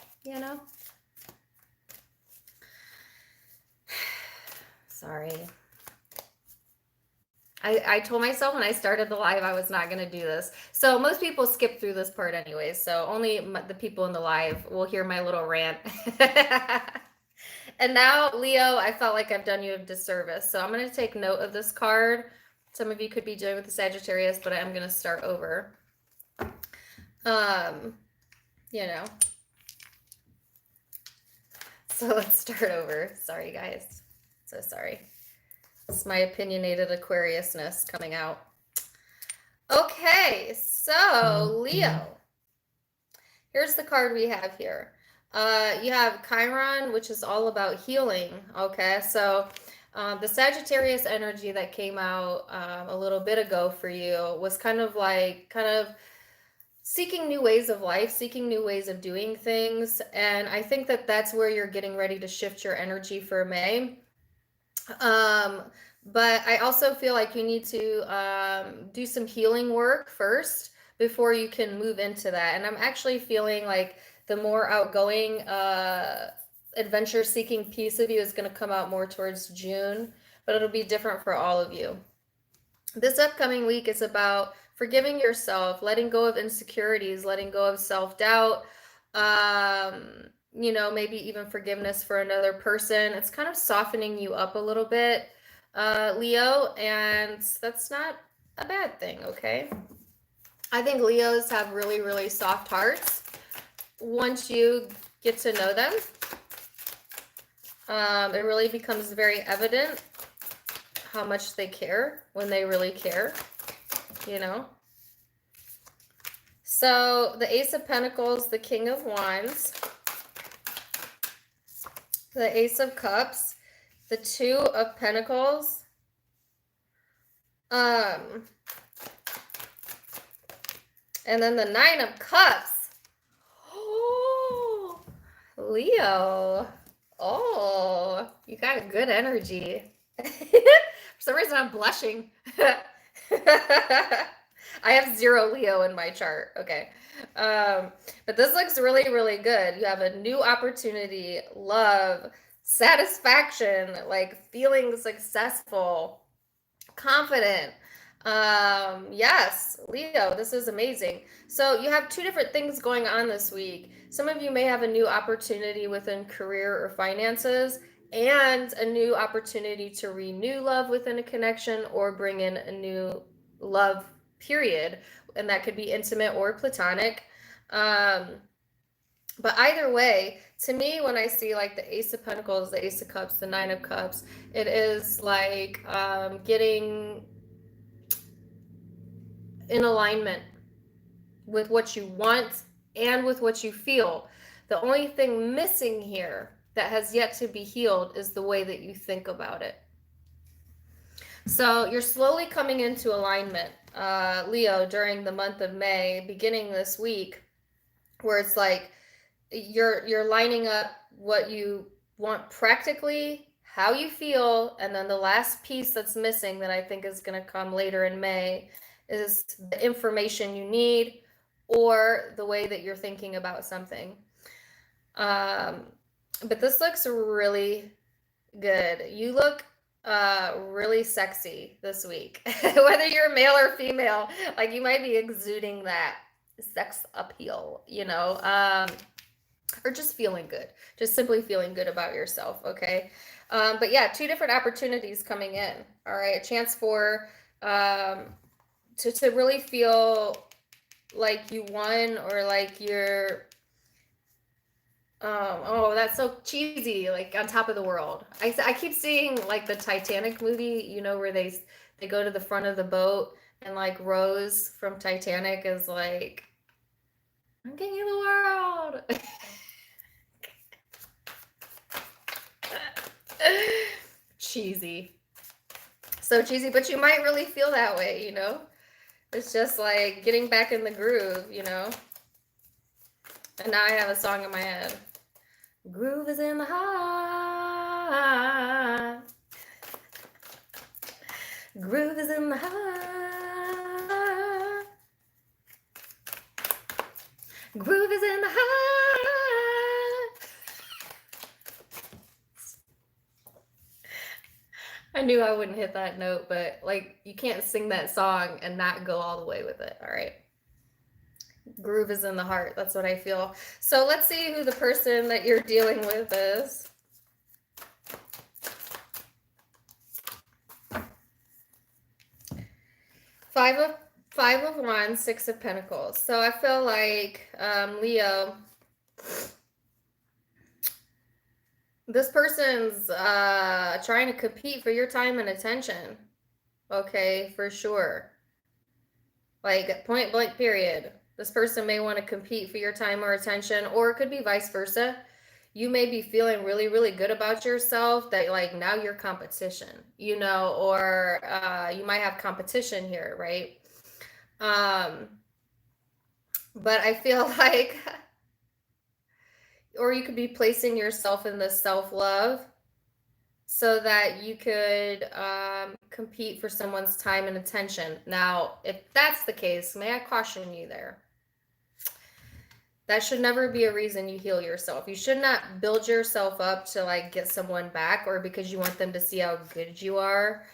Sorry. I told myself when I started the live I was not going to do this. So most people skip through this part anyways. So only the people in the live will hear my little rant. And now, Leo, I felt like I've done you a disservice. So I'm going to take note of this card. Some of you could be doing with the Sagittarius, but I'm going to start over. So let's start over. Sorry, guys. So sorry. It's my opinionated Aquariusness coming out. Okay, so Leo. Here's the card we have here. You have Chiron, which is all about healing. Okay, so the Sagittarius energy that came out a little bit ago for you was kind of seeking new ways of life, seeking new ways of doing things. And I think that that's where you're getting ready to shift your energy for May. But I also feel like you need to do some healing work first before you can move into that. And I'm actually feeling like the more outgoing, adventure seeking piece of you is going to come out more towards June, but it'll be different for all of you. This upcoming week is about forgiving yourself, letting go of insecurities, letting go of self doubt, maybe even forgiveness for another person. It's kind of softening you up a little bit, Leo, and that's not a bad thing, okay? I think Leos have really, really soft hearts. Once you get to know them, it really becomes very evident how much they care when they really care, you know? So the Ace of Pentacles, the King of Wands, the Ace of Cups, the Two of Pentacles, and then the Nine of Cups. Oh, Leo. Oh, you got good energy. For some reason, I'm blushing. I have 0 Leo in my chart. Okay. But this looks really, really good. You have a new opportunity, love, satisfaction, like feeling successful, confident. Yes, Leo, this is amazing. So you have 2 different things going on this week. Some of you may have a new opportunity within career or finances, and a new opportunity to renew love within a connection or bring in a new love period, and that could be intimate or platonic. But either way, to me, when I see like the Ace of Pentacles, the Ace of Cups, the Nine of Cups, it is like getting in alignment with what you want and with what you feel. The only thing missing here that has yet to be healed is the way that you think about it. So you're slowly coming into alignment, Leo, during the month of May, beginning this week, where it's like you're lining up what you want practically, how you feel, and then the last piece that's missing that I think is going to come later in May is the information you need or the way that you're thinking about something. But this looks really good. You look really sexy this week. Whether you're male or female, like you might be exuding that sex appeal, or just feeling good. Just simply feeling good about yourself, okay? But yeah, 2 different opportunities coming in. All right, a chance for to really feel like you won, or like you're oh, that's so cheesy, like on top of the world. I keep seeing like the Titanic movie, where they go to the front of the boat, and like Rose from Titanic is like, I'm king of the world. Cheesy. So cheesy, but you might really feel that way, It's just like getting back in the groove, And now I have a song in my head. Groove is in the heart. Groove is in the heart. Groove is in the heart. I knew I wouldn't hit that note, but like you can't sing that song and not go all the way with it, all right? Groove is in the heart. That's what I feel. So let's see who the person that you're dealing with is. Five of Wands, 6 of Pentacles. So I feel like Leo, this person's trying to compete for your time and attention. Okay, for sure. Like point blank period. This person may want to compete for your time or attention, or it could be vice versa. You may be feeling really, really good about yourself that like now you're competition, or you might have competition here, right? But I feel like, or you could be placing yourself in this self-love so that you could compete for someone's time and attention. Now, if that's the case, may I caution you there? That should never be a reason you heal yourself. You should not build yourself up to like get someone back or because you want them to see how good you are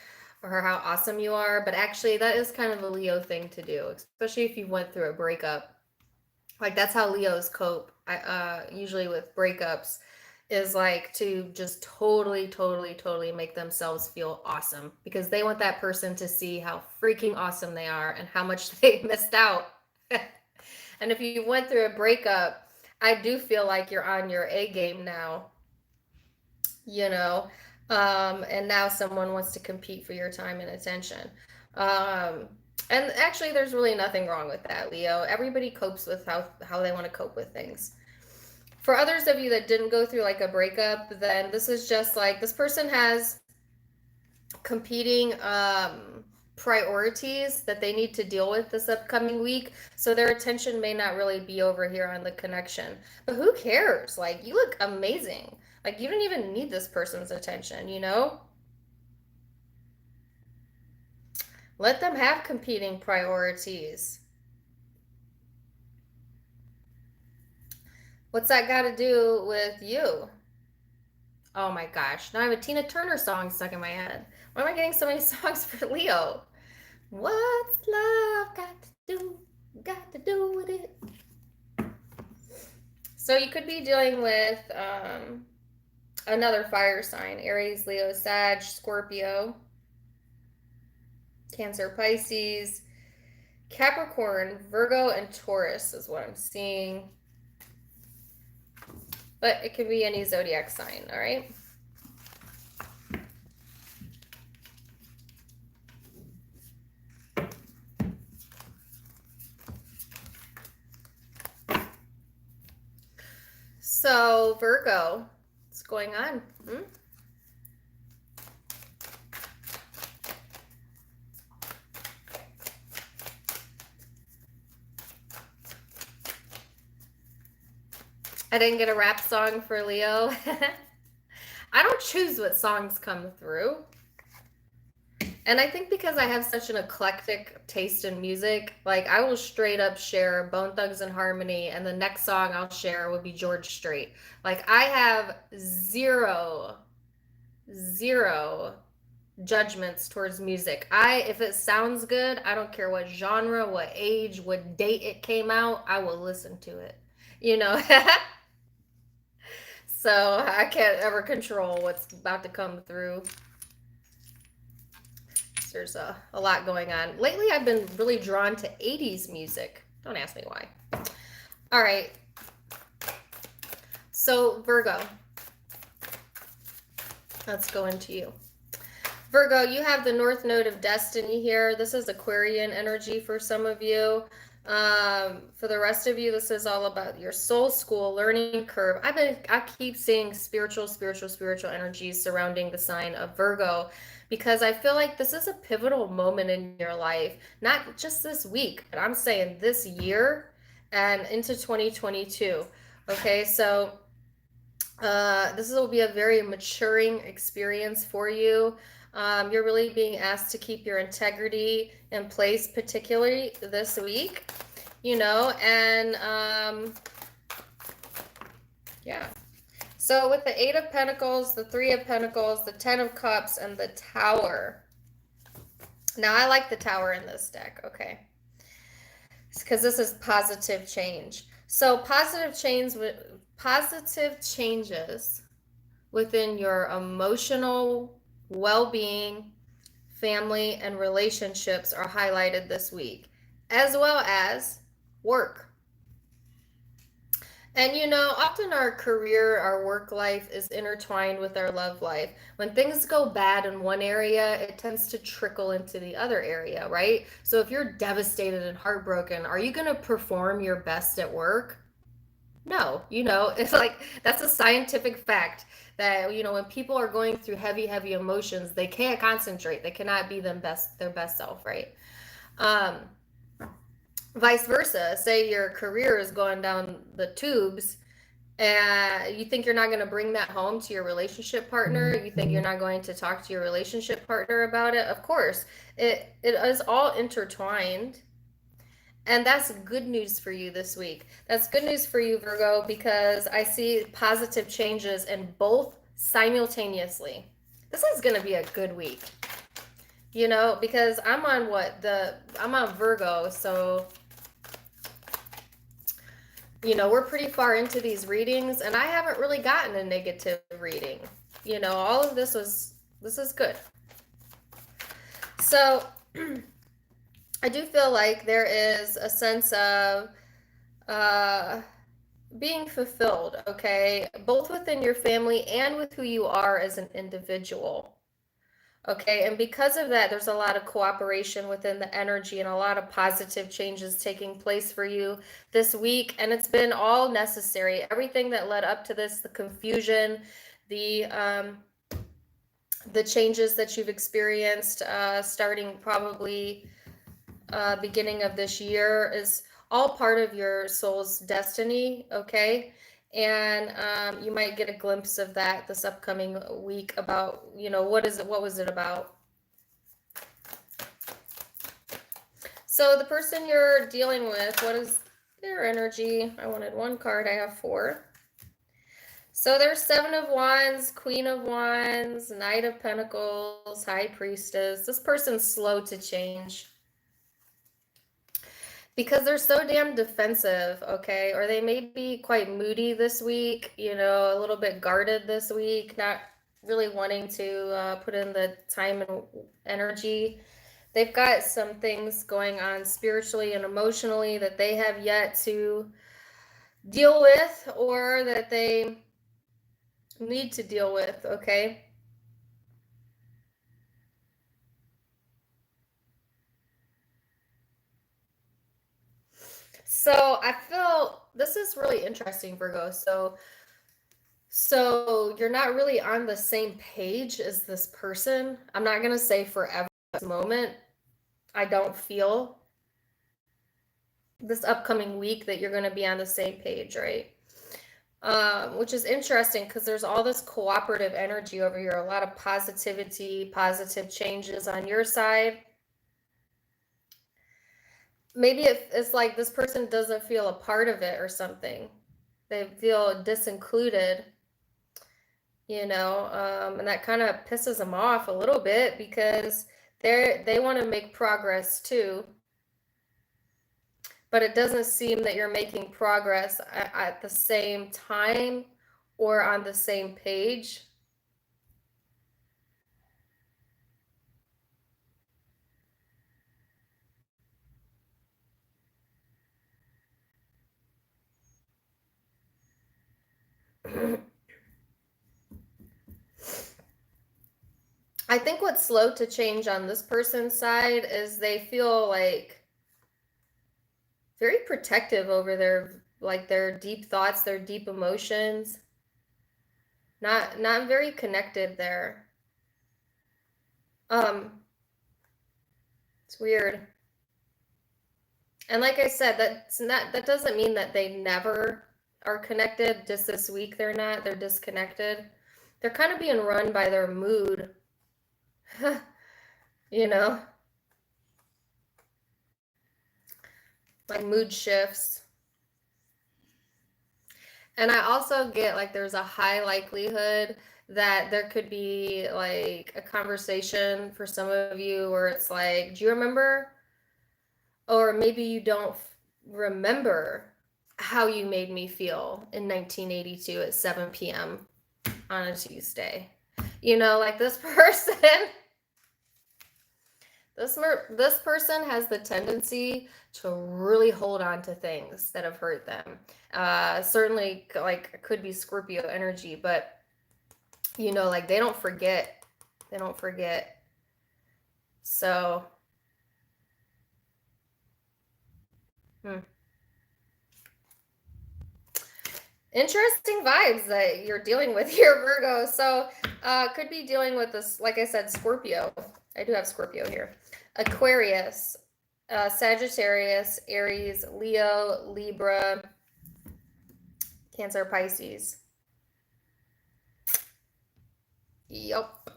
or how awesome you are. But actually, that is kind of a Leo thing to do, especially if you went through a breakup. Like that's how Leos cope. Usually with breakups is like to just totally make themselves feel awesome because they want that person to see how freaking awesome they are and how much they missed out. And if you went through a breakup, I do feel like you're on your A game now, you know, and now someone wants to compete for your time and attention. Um, and actually, there's really nothing wrong with that, Leo. Everybody copes with how they want to cope with things. For others of you that didn't go through like a breakup, then this is just like this person has competing priorities that they need to deal with this upcoming week. So their attention may not really be over here on the connection. But who cares? Like, you look amazing. Like, you don't even need this person's attention, you know? Let them have competing priorities. What's that got to do with you? Oh my gosh. Now I have a Tina Turner song stuck in my head. Why am I getting so many songs for Leo? What's love got to do with it? So you could be dealing with another fire sign. Aries, Leo, Sag, Scorpio, Cancer, Pisces, Capricorn, Virgo, and Taurus is what I'm seeing. But it could be any zodiac sign, all right? So, Virgo, what's going on? I didn't get a rap song for Leo. I don't choose what songs come through. And I think because I have such an eclectic taste in music, like I will straight up share Bone Thugs and Harmony, and the next song I'll share would be George Strait. Like I have zero judgments towards music. If it sounds good, I don't care what genre, what age, what date it came out, I will listen to it. You know? So I can't ever control what's about to come through. There's a lot going on. Lately, I've been really drawn to 80s music. Don't ask me why. All right. So, Virgo. Let's go into you. Virgo, you have the North Node of Destiny here. This is Aquarian energy for some of you. For the rest of you, this is all about your soul school learning curve. I keep seeing spiritual energies surrounding the sign of Virgo because I feel like this is a pivotal moment in your life, not just this week, but I'm saying this year and into 2022. Okay, so this will be a very maturing experience for you. You're really being asked to keep your integrity in place, particularly this week, you know, and yeah. So with the 8 of Pentacles, the 3 of Pentacles, the 10 of Cups, and the Tower. Now, I like the Tower in this deck, okay? Because this is positive change. So positive changes within your emotional well-being, family, and relationships are highlighted this week, as well as work. And you know, often our career, our work life is intertwined with our love life. When things go bad in one area, it tends to trickle into the other area, right? So if you're devastated and heartbroken, are you going to perform your best at work? No, you know, it's like that's a scientific fact that, you know, when people are going through heavy emotions, they can't concentrate. They cannot be their best self, right? Vice versa, say your career is going down the tubes And you think you're not going to bring that home to your relationship partner. You think you're not going to talk to your relationship partner about it. Of course, it is all intertwined. And that's good news for you this week. That's good news for you, Virgo, because I see positive changes in both simultaneously. This is going to be a good week. You know, because I'm on I'm on Virgo, so you know, we're pretty far into these readings and I haven't really gotten a negative reading. You know, all of this is good. So I do feel like there is a sense of being fulfilled, okay? Both within your family and with who you are as an individual. Okay, and because of that, there's a lot of cooperation within the energy and a lot of positive changes taking place for you this week. And it's been all necessary. Everything that led up to this, the confusion, the changes that you've experienced starting probably beginning of this year is all part of your soul's destiny, okay? And you might get a glimpse of that this upcoming week about, you know, what was it about? So the person you're dealing with, what is their energy? I wanted one card, I have 4. So there's 7 of Wands, Queen of Wands, Knight of Pentacles, High Priestess. This person's slow to change. Because they're so damn defensive, okay? Or they may be quite moody this week, you know, a little bit guarded this week, not really wanting to put in the time and energy. They've got some things going on spiritually and emotionally that they have yet to deal with or that they need to deal with, okay? So I feel this is really interesting, Virgo. So you're not really on the same page as this person. I'm not going to say forever at this moment. I don't feel this upcoming week that you're going to be on the same page, right? Which is interesting because there's all this cooperative energy over here, a lot of positivity, positive changes on your side. Maybe it's like this person doesn't feel a part of it or something. They feel disincluded, you know, and that kind of pisses them off a little bit because they want to make progress too, but it doesn't seem that you're making progress at the same time or on the same page. I think what's slow to change on this person's side is they feel like very protective over their deep thoughts, their deep emotions. Not very connected there. It's weird. And like I said, that doesn't mean that they never are connected. Just this week they're disconnected. They're kind of being run by their mood. You know, like mood shifts. And I also get like there's a high likelihood that there could be like a conversation for some of you where it's like, do you remember? Or maybe you don't remember how you made me feel in 1982 at 7 p.m. on a Tuesday. You know, like this person this person has the tendency to really hold on to things that have hurt them. Certainly, like, could be Scorpio energy, but, you know, like, they don't forget. They don't forget. So, interesting vibes that you're dealing with here, Virgo. So, could be dealing with this, like I said, Scorpio. I do have Scorpio here. Aquarius, Sagittarius, Aries, Leo, Libra, Cancer, Pisces. Yup.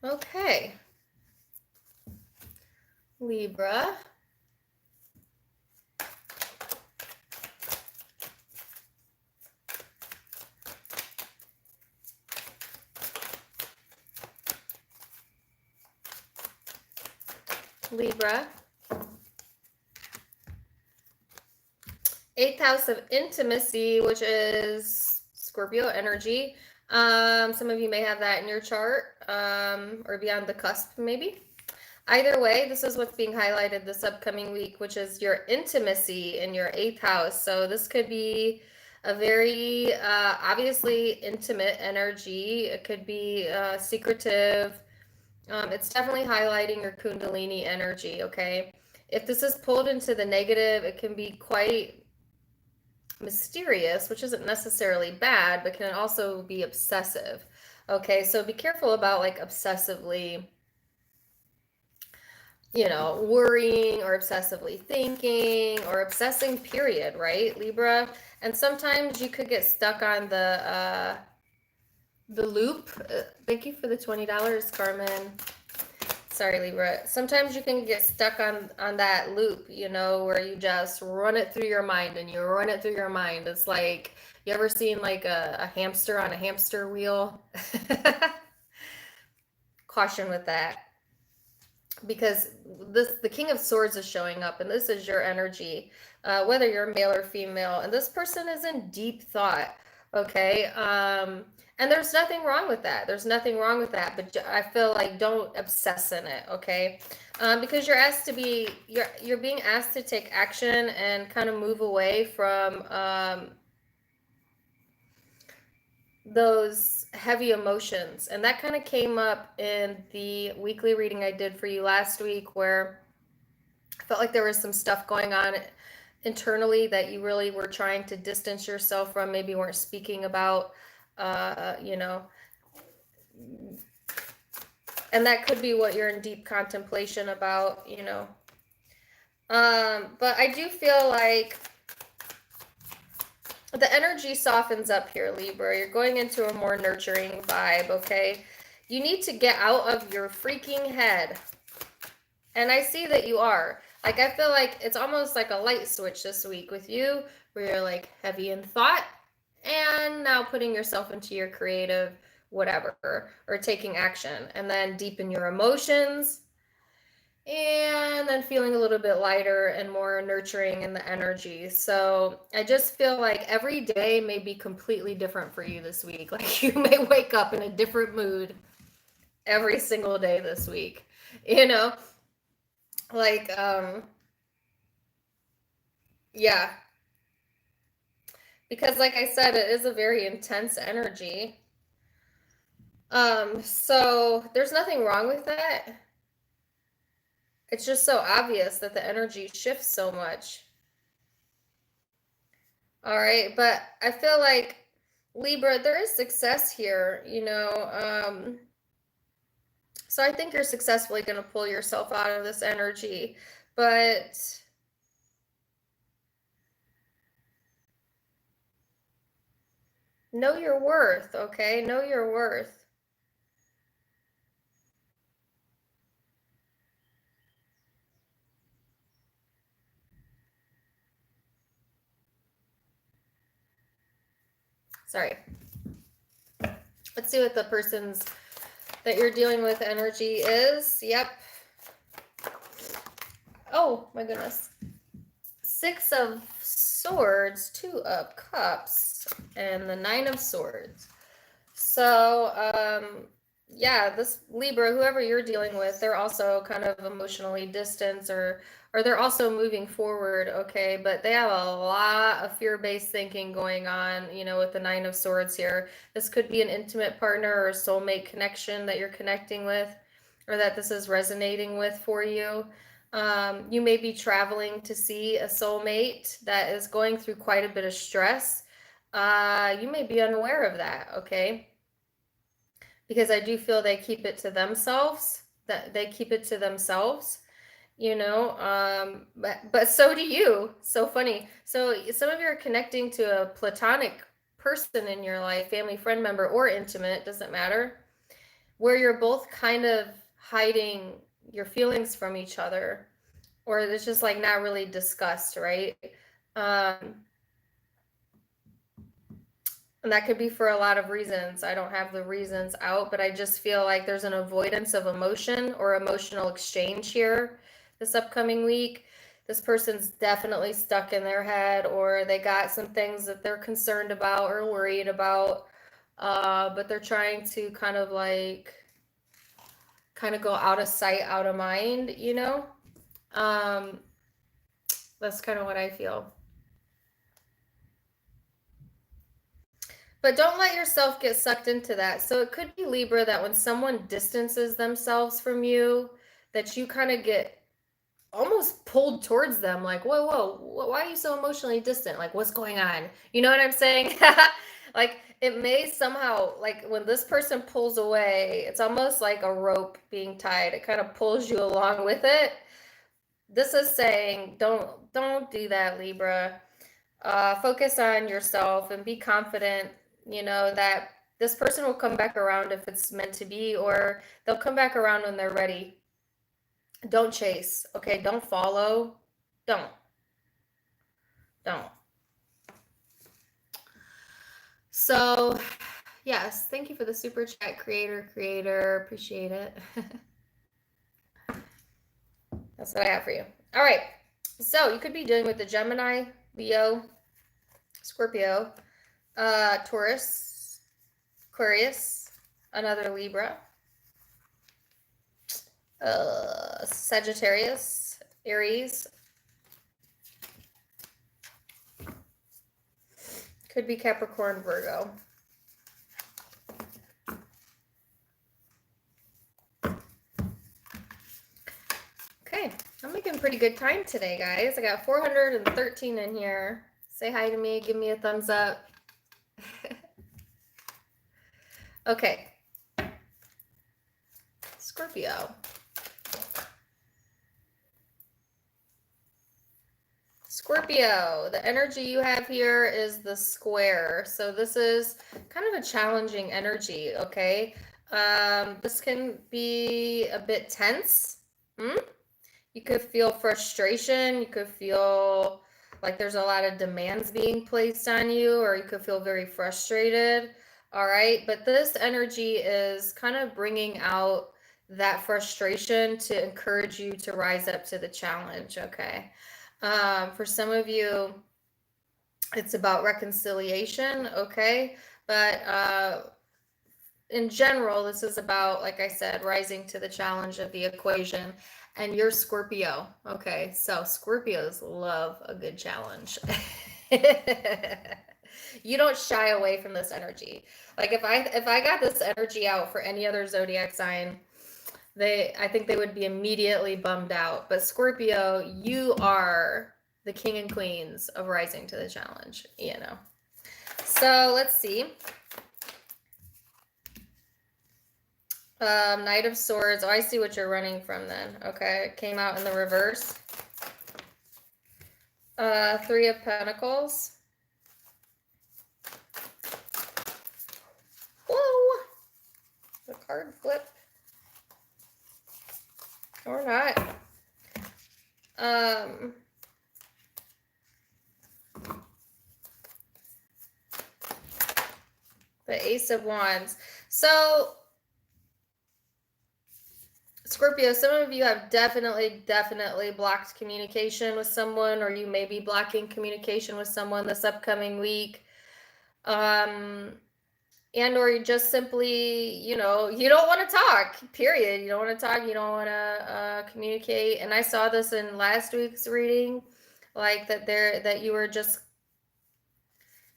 Okay. Libra. Libra. 8th house of intimacy, which is Scorpio energy. Some of you may have that in your chart, or be on the cusp maybe. Either way, this is what's being highlighted this upcoming week, which is your intimacy in your 8th house. So this could be a very obviously intimate energy. It could be secretive. It's definitely highlighting your Kundalini energy, okay? If this is pulled into the negative, it can be quite mysterious, which isn't necessarily bad, but can also be obsessive. Okay, so be careful about like obsessively, worrying or obsessively thinking or obsessing, period, right, Libra? And sometimes you could get stuck on the loop. Thank you for the $20, Carmen. Sorry, Libra. Sometimes you can get stuck on that loop, where you just run it through your mind and you run it through your mind. It's like, you ever seen like a hamster on a hamster wheel? Caution with that. Because the King of Swords is showing up, and this is your energy, whether you're male or female, and this person is in deep thought, okay? And there's nothing wrong with that. There's nothing wrong with that, but I feel like don't obsess in it, okay? Because you're being asked to take action and kind of move away from those heavy emotions. And that kind of came up in the weekly reading I did for you last week, where I felt like there was some stuff going on internally that you really were trying to distance yourself from, maybe weren't speaking about, and that could be what you're in deep contemplation about, but I do feel like the energy softens up here, Libra. You're going into a more nurturing vibe, okay? You need to get out of your freaking head. And I see that you are. Like, I feel like it's almost like a light switch this week with you, where you're like heavy in thought and now putting yourself into your creative whatever, or taking action, and then deepen your emotions, and then feeling a little bit lighter and more nurturing in the energy. So I just feel like every day may be completely different for you this week. Like, you may wake up in a different mood every single day this week, like, yeah, because like I said, it is a very intense energy. So there's nothing wrong with that. It's just so obvious that the energy shifts so much. All right, but I feel like, Libra, there is success here, so I think you're successfully going to pull yourself out of this energy, but know your worth, okay? Know your worth. Sorry. Let's see what the person's that you're dealing with energy is. Yep. Oh, my goodness. 6 of Swords, 2 of Cups, and the 9 of Swords. So, yeah, this Libra, whoever you're dealing with, they're also kind of emotionally distant, or they're also moving forward, okay? But they have a lot of fear-based thinking going on, with the 9 of Swords here. This could be an intimate partner or a soulmate connection that you're connecting with, or that this is resonating with for you. You may be traveling to see a soulmate that is going through quite a bit of stress. You may be unaware of that, okay? Because I do feel they keep it to themselves, that they keep it to themselves, you know, but so do you. So funny. So some of you are connecting to a platonic person in your life, family, friend member, or intimate, doesn't matter, where you're both kind of hiding your feelings from each other, or it's just like not really discussed, right? Um, and that could be for a lot of reasons. I don't have the reasons out, but I just feel like there's an avoidance of emotion or emotional exchange here this upcoming week. This person's definitely stuck in their head, or they got some things that they're concerned about or worried about, but they're trying to kind of go out of sight, out of mind, you know? That's kind of what I feel. But don't let yourself get sucked into that. So it could be, Libra, that when someone distances themselves from you, that you kind of get almost pulled towards them, like, whoa, why are you so emotionally distant? Like, what's going on? You know what I'm saying? Like, it may somehow, like, when this person pulls away, it's almost like a rope being tied. It kind of pulls you along with it. This is saying, don't do that, Libra. Focus on yourself and be confident, you know, that this person will come back around if it's meant to be, or they'll come back around when they're ready. Don't chase, okay? Don't follow. Don't. So, yes, thank you for the super chat, creator. Appreciate it. That's what I have for you. All right. So, you could be dealing with the Gemini, Leo, Scorpio, Taurus, Aquarius, another Libra, Sagittarius, Aries, could be Capricorn, Virgo. Okay, I'm making pretty good time today, guys. I got 413 in here. Say hi to me, give me a thumbs up. Okay. Scorpio. Scorpio, the energy you have here is the square. So this is kind of a challenging energy, okay? This can be a bit tense. You could feel frustration. You could feel like there's a lot of demands being placed on you, or you could feel very frustrated. All right. But this energy is kind of bringing out that frustration to encourage you to rise up to the challenge. Okay. For some of you, it's about reconciliation. Okay. But in general, this is about, like I said, rising to the challenge of the equation. And you're Scorpio. Okay, so Scorpios love a good challenge. You don't shy away from this energy. Like if I got this energy out for any other zodiac sign, I think they would be immediately bummed out. But Scorpio, you are the king and queens of rising to the challenge, you know. So let's see. Knight of Swords. Oh, I see what you're running from then. Okay, it came out in the reverse. Three of Pentacles. Whoa! The card flip. Or not. The Ace of Wands. So Scorpio, some of you have definitely blocked communication with someone, or you may be blocking communication with someone this upcoming week. And or you just simply, you know, you don't want to talk, period. You don't want to talk. You don't want to communicate. And I saw this in last week's reading, like that you were just,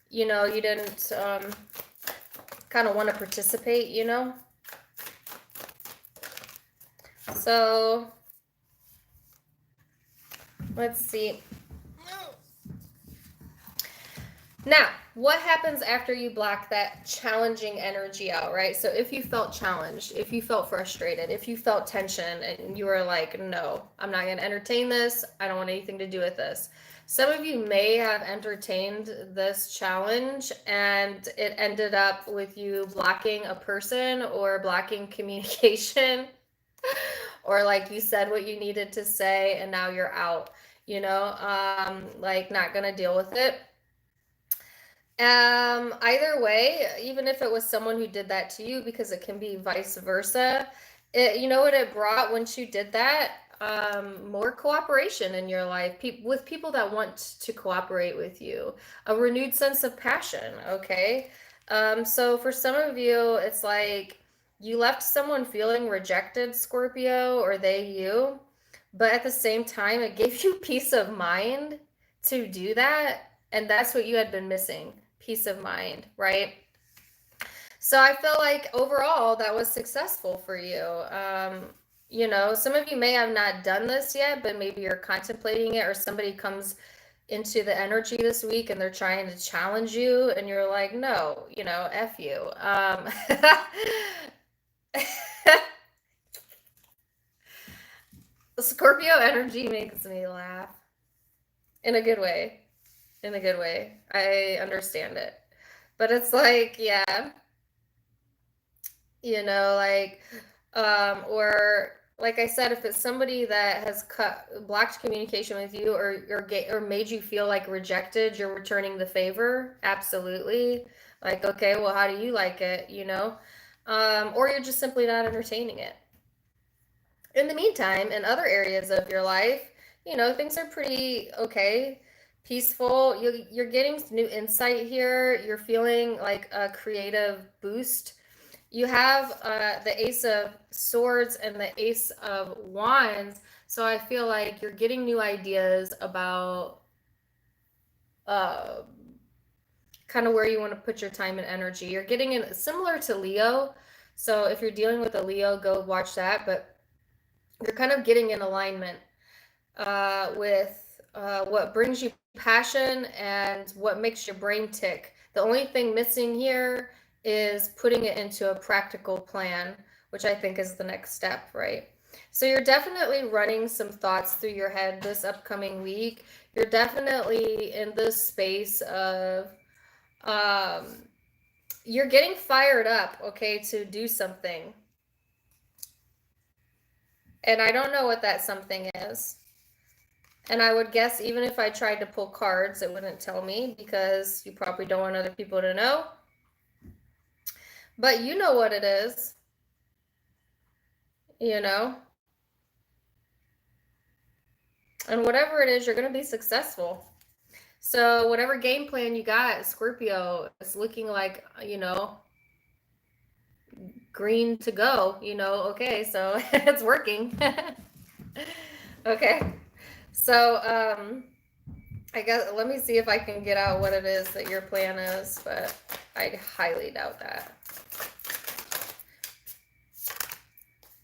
you know, you didn't kind of want to participate, you know. So Let's see. Now, what happens after you block that challenging energy out, right? So if you felt challenged, if you felt frustrated, if you felt tension and you were like, no, I'm not going to entertain this. I don't want anything to do with this. Some of you may have entertained this challenge and it ended up with you blocking a person or blocking communication or like you said what you needed to say and now you're out, like not going to deal with it. Either way, even if it was someone who did that to you, because it can be vice versa, you know what it brought once you did that? More cooperation in your life, with people that want to cooperate with you, a renewed sense of passion, okay? So for some of you, it's like you left someone feeling rejected, Scorpio, or they you, but at the same time, it gave you peace of mind to do that, and that's what you had been missing, peace of mind, right? So I feel like overall that was successful for you. Some of you may have not done this yet, but maybe you're contemplating it, or somebody comes into the energy this week and they're trying to challenge you, and you're like, no, F you. Scorpio energy makes me laugh in a good way. In a good way. I understand it. But it's like, yeah, like, or like I said, if it's somebody that has blocked communication with you, or made you feel like rejected, you're returning the favor. Absolutely. Like, okay, well, how do you like it? Or you're just simply not entertaining it. In the meantime, in other areas of your life, things are pretty okay, peaceful. You're getting new insight here. You're feeling like a creative boost. You have the Ace of Swords and the Ace of Wands. So I feel like you're getting new ideas about kind of where you want to put your time and energy. You're getting in similar to Leo. So if you're dealing with a Leo, go watch that. But you're kind of getting in alignment with what brings you passion and what makes your brain tick. The only thing missing here is putting it into a practical plan, which I think is the next step, right? So you're definitely running some thoughts through your head this upcoming week. You're definitely in this space of you're getting fired up, okay, to do something. And I don't know what that something is. And I would guess even if I tried to pull cards, it wouldn't tell me, because you probably don't want other people to know. But you know what it is. And whatever it is, you're going to be successful. So whatever game plan you got, Scorpio, is looking like, green to go, okay, so it's working. Okay. So, I guess, let me see if I can get out what it is that your plan is, but I highly doubt that.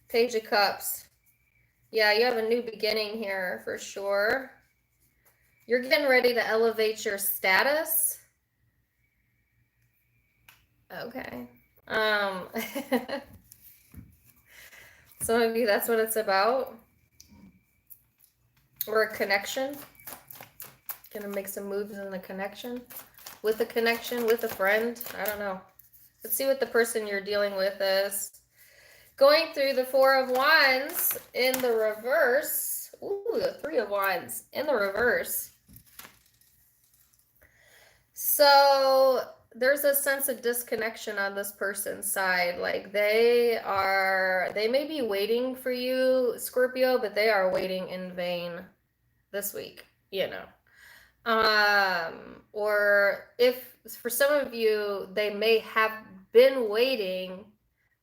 Page of Cups. Yeah, you have a new beginning here for sure. You're getting ready to elevate your status. Okay. Some of you, that's what it's about. Or a connection. Gonna make some moves in the connection. With a connection, with a friend. I don't know. Let's see what the person you're dealing with is. Going through the Four of Wands in the reverse. Ooh, the Three of Wands in the reverse. So there's a sense of disconnection on this person's side. Like they may be waiting for you, Scorpio, but they are waiting in vain this week, Or if for some of you, they may have been waiting,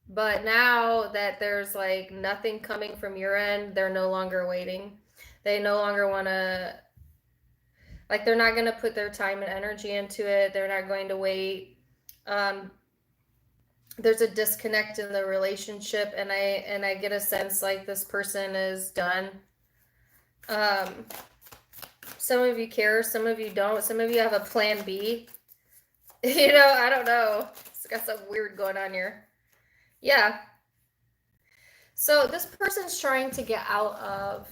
but now that there's like nothing coming from your end, they're no longer waiting. They no longer want to, like, they're not going to put their time and energy into it. They're not going to wait. There's a disconnect in the relationship, and I get a sense like this person is done. Some of you care, some of you don't. Some of you have a plan B. You know, I don't know. It's got something weird going on here. Yeah. So this person's trying to get out of,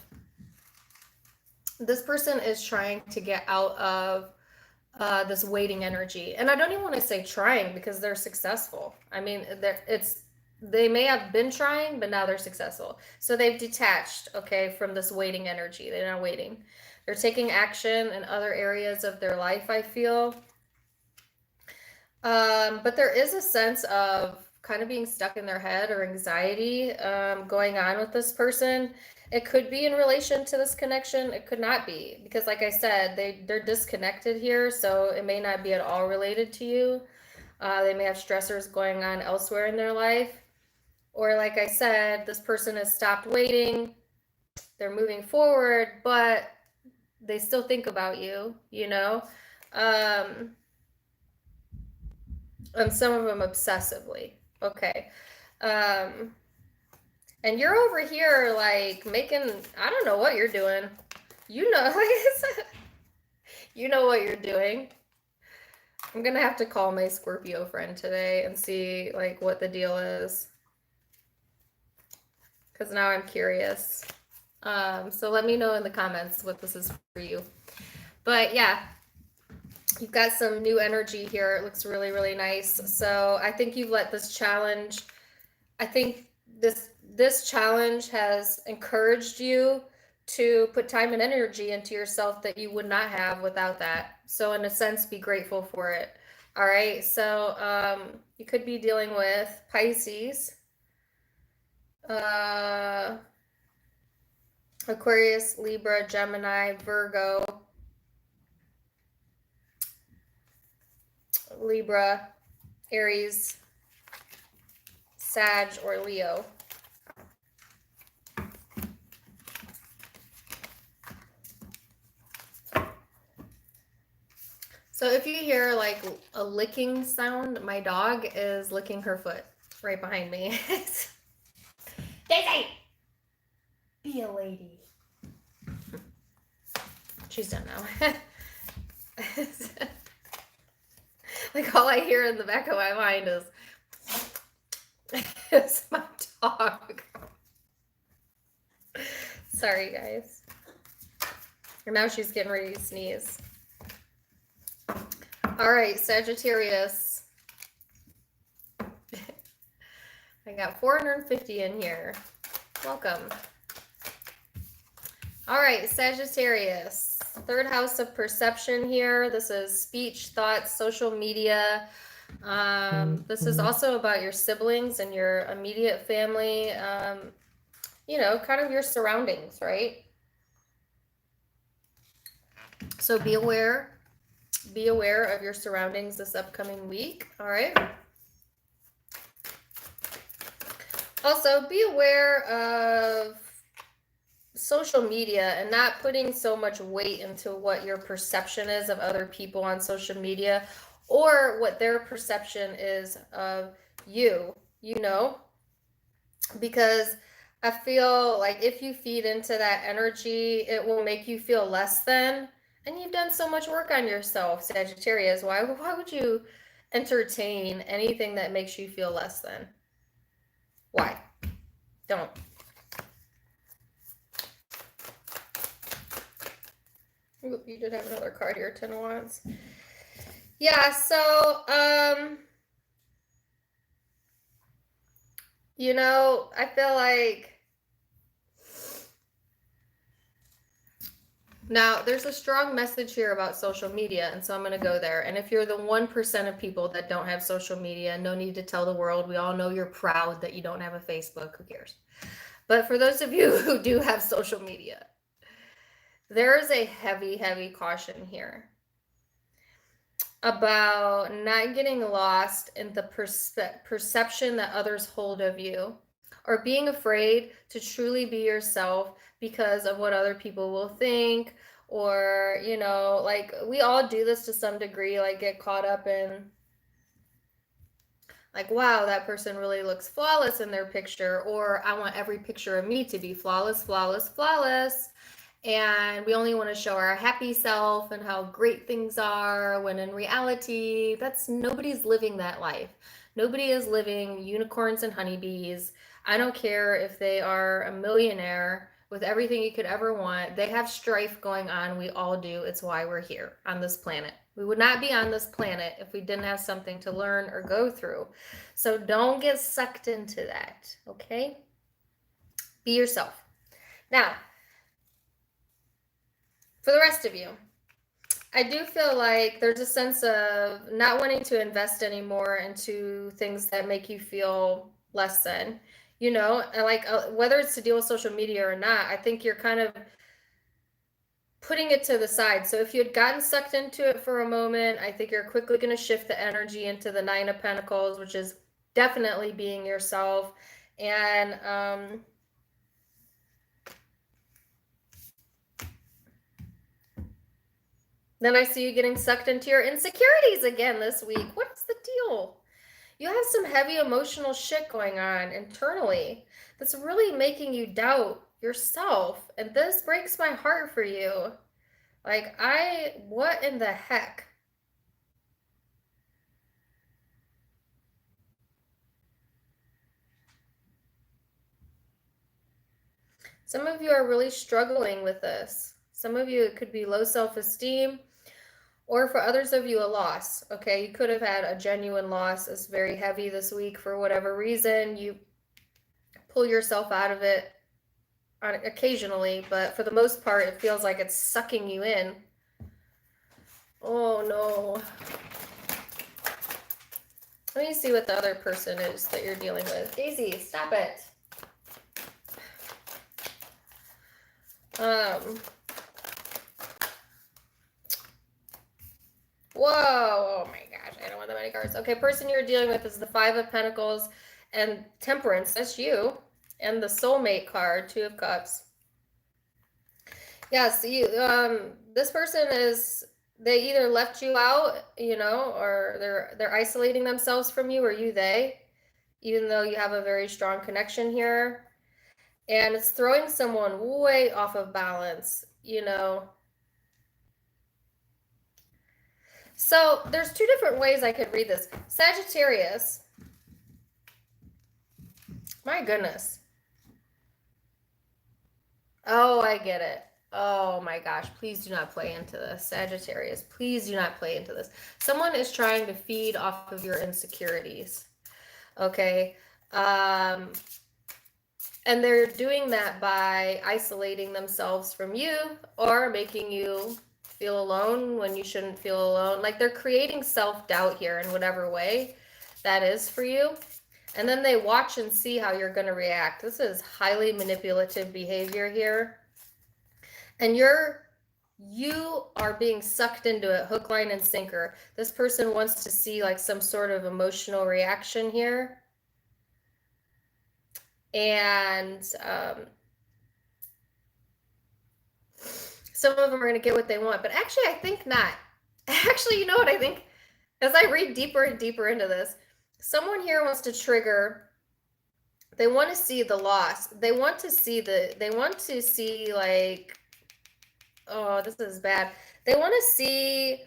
this person is trying to get out of this waiting energy. And I don't even want to say trying because they're successful. I mean, they may have been trying, but now they're successful. So they've detached, okay, from this waiting energy. They're not waiting. They're taking action in other areas of their life, I feel. But there is a sense of kind of being stuck in their head or anxiety going on with this person. It could be in relation to this connection. It could not be because, like I said, they're disconnected here, so it may not be at all related to you. They may have stressors going on elsewhere in their life. Or like I said, this person has stopped waiting. They're moving forward, but they still think about you, you know? And some of them obsessively. Okay. And you're over here like making, I don't know what you're doing. You know, you know what you're doing. I'm gonna have to call my Scorpio friend today and see like what the deal is. Because now I'm curious. So let me know in the comments what this is for you. But yeah, you've got some new energy here. It looks really, really nice. So I think you've let this challenge, I think this challenge has encouraged you to put time and energy into yourself that you would not have without that. So in a sense, be grateful for it. All right. So you could be dealing with Pisces, Aquarius, Libra, Gemini, Virgo, Libra, Aries, Sag, or Leo. So if you hear like a licking sound, my dog is licking her foot right behind me. Daisy! Be a lady. She's done now. Like all I hear in the back of my mind is it's my dog. Sorry, guys. And now she's getting ready to sneeze. All right, Sagittarius. I got 450 in here. Welcome. All right, Sagittarius. Third house of perception here. This is speech, thoughts, social media. This is also about your siblings and your immediate family. You know, kind of your surroundings, right? So be aware. Be aware of your surroundings this upcoming week. All right. Also, be aware of social media and not putting so much weight into what your perception is of other people on social media or what their perception is of you, you know, because I feel like if you feed into that energy, it will make you feel less than. And you've done so much work on yourself, Sagittarius. Why would you entertain anything that makes you feel less than? Why? Don't. Oop, you did have another card here, 10 of Wands. Yeah, so, you know, I feel like now there's a strong message here about social media, and so I'm going to go there. And if you're the 1% of people that don't have social media, no need to tell the world. We all know you're proud that you don't have a Facebook. Who cares? But for those of you who do have social media, there is a heavy, heavy caution here about not getting lost in the perception that others hold of you, or being afraid to truly be yourself because of what other people will think, or, you know, like we all do this to some degree, like get caught up in like, wow, that person really looks flawless in their picture, or I want every picture of me to be flawless, flawless, flawless. And we only want to show our happy self and how great things are, when in reality, nobody's living that life. Nobody is living unicorns and honeybees. I don't care if they are a millionaire with everything you could ever want. They have strife going on. We all do. It's why we're here on this planet. We would not be on this planet if we didn't have something to learn or go through. So don't get sucked into that, okay? Be yourself. Now, for the rest of you, I do feel like there's a sense of not wanting to invest anymore into things that make you feel less than, like whether it's to deal with social media or not, I think you're kind of putting it to the side. So if you had gotten sucked into it for a moment, I think you're quickly going to shift the energy into the Nine of Pentacles, which is definitely being yourself. And then I see you getting sucked into your insecurities again this week. What's the deal? You have some heavy emotional shit going on internally that's really making you doubt yourself. And this breaks my heart for you. Like, what in the heck? Some of you are really struggling with this. Some of you, it could be low self-esteem, or for others of you, a loss. Okay, you could have had a genuine loss. It's very heavy this week for whatever reason. You pull yourself out of it occasionally, but for the most part, it feels like it's sucking you in. Oh no. Let me see what the other person is that you're dealing with. Daisy, stop it. Whoa, oh my gosh, I don't want that many cards. Okay, person you're dealing with is the Five of Pentacles and Temperance, that's you, and the Soulmate card, Two of Cups. Yes, this person they either left you out, or they're isolating themselves from you, or they, even though you have a very strong connection here. And it's throwing someone way off of balance, So there's two different ways I could read this. Sagittarius. My goodness. Oh, I get it. Oh my gosh, please do not play into this. Sagittarius, please do not play into this. Someone is trying to feed off of your insecurities. Okay? And they're doing that by isolating themselves from you or making you feel alone when you shouldn't feel alone. Like they're creating self-doubt here in whatever way that is for you. And then they watch and see how you're going to react. This is highly manipulative behavior here. And you are being sucked into it, hook, line, and sinker. This person wants to see like some sort of emotional reaction here. And some of them are going to get what they want, but actually I think not. Actually, you know what I think? As I read deeper and deeper into this, someone here wants to trigger, they want to see the loss. They want to see like, oh, this is bad. They want to see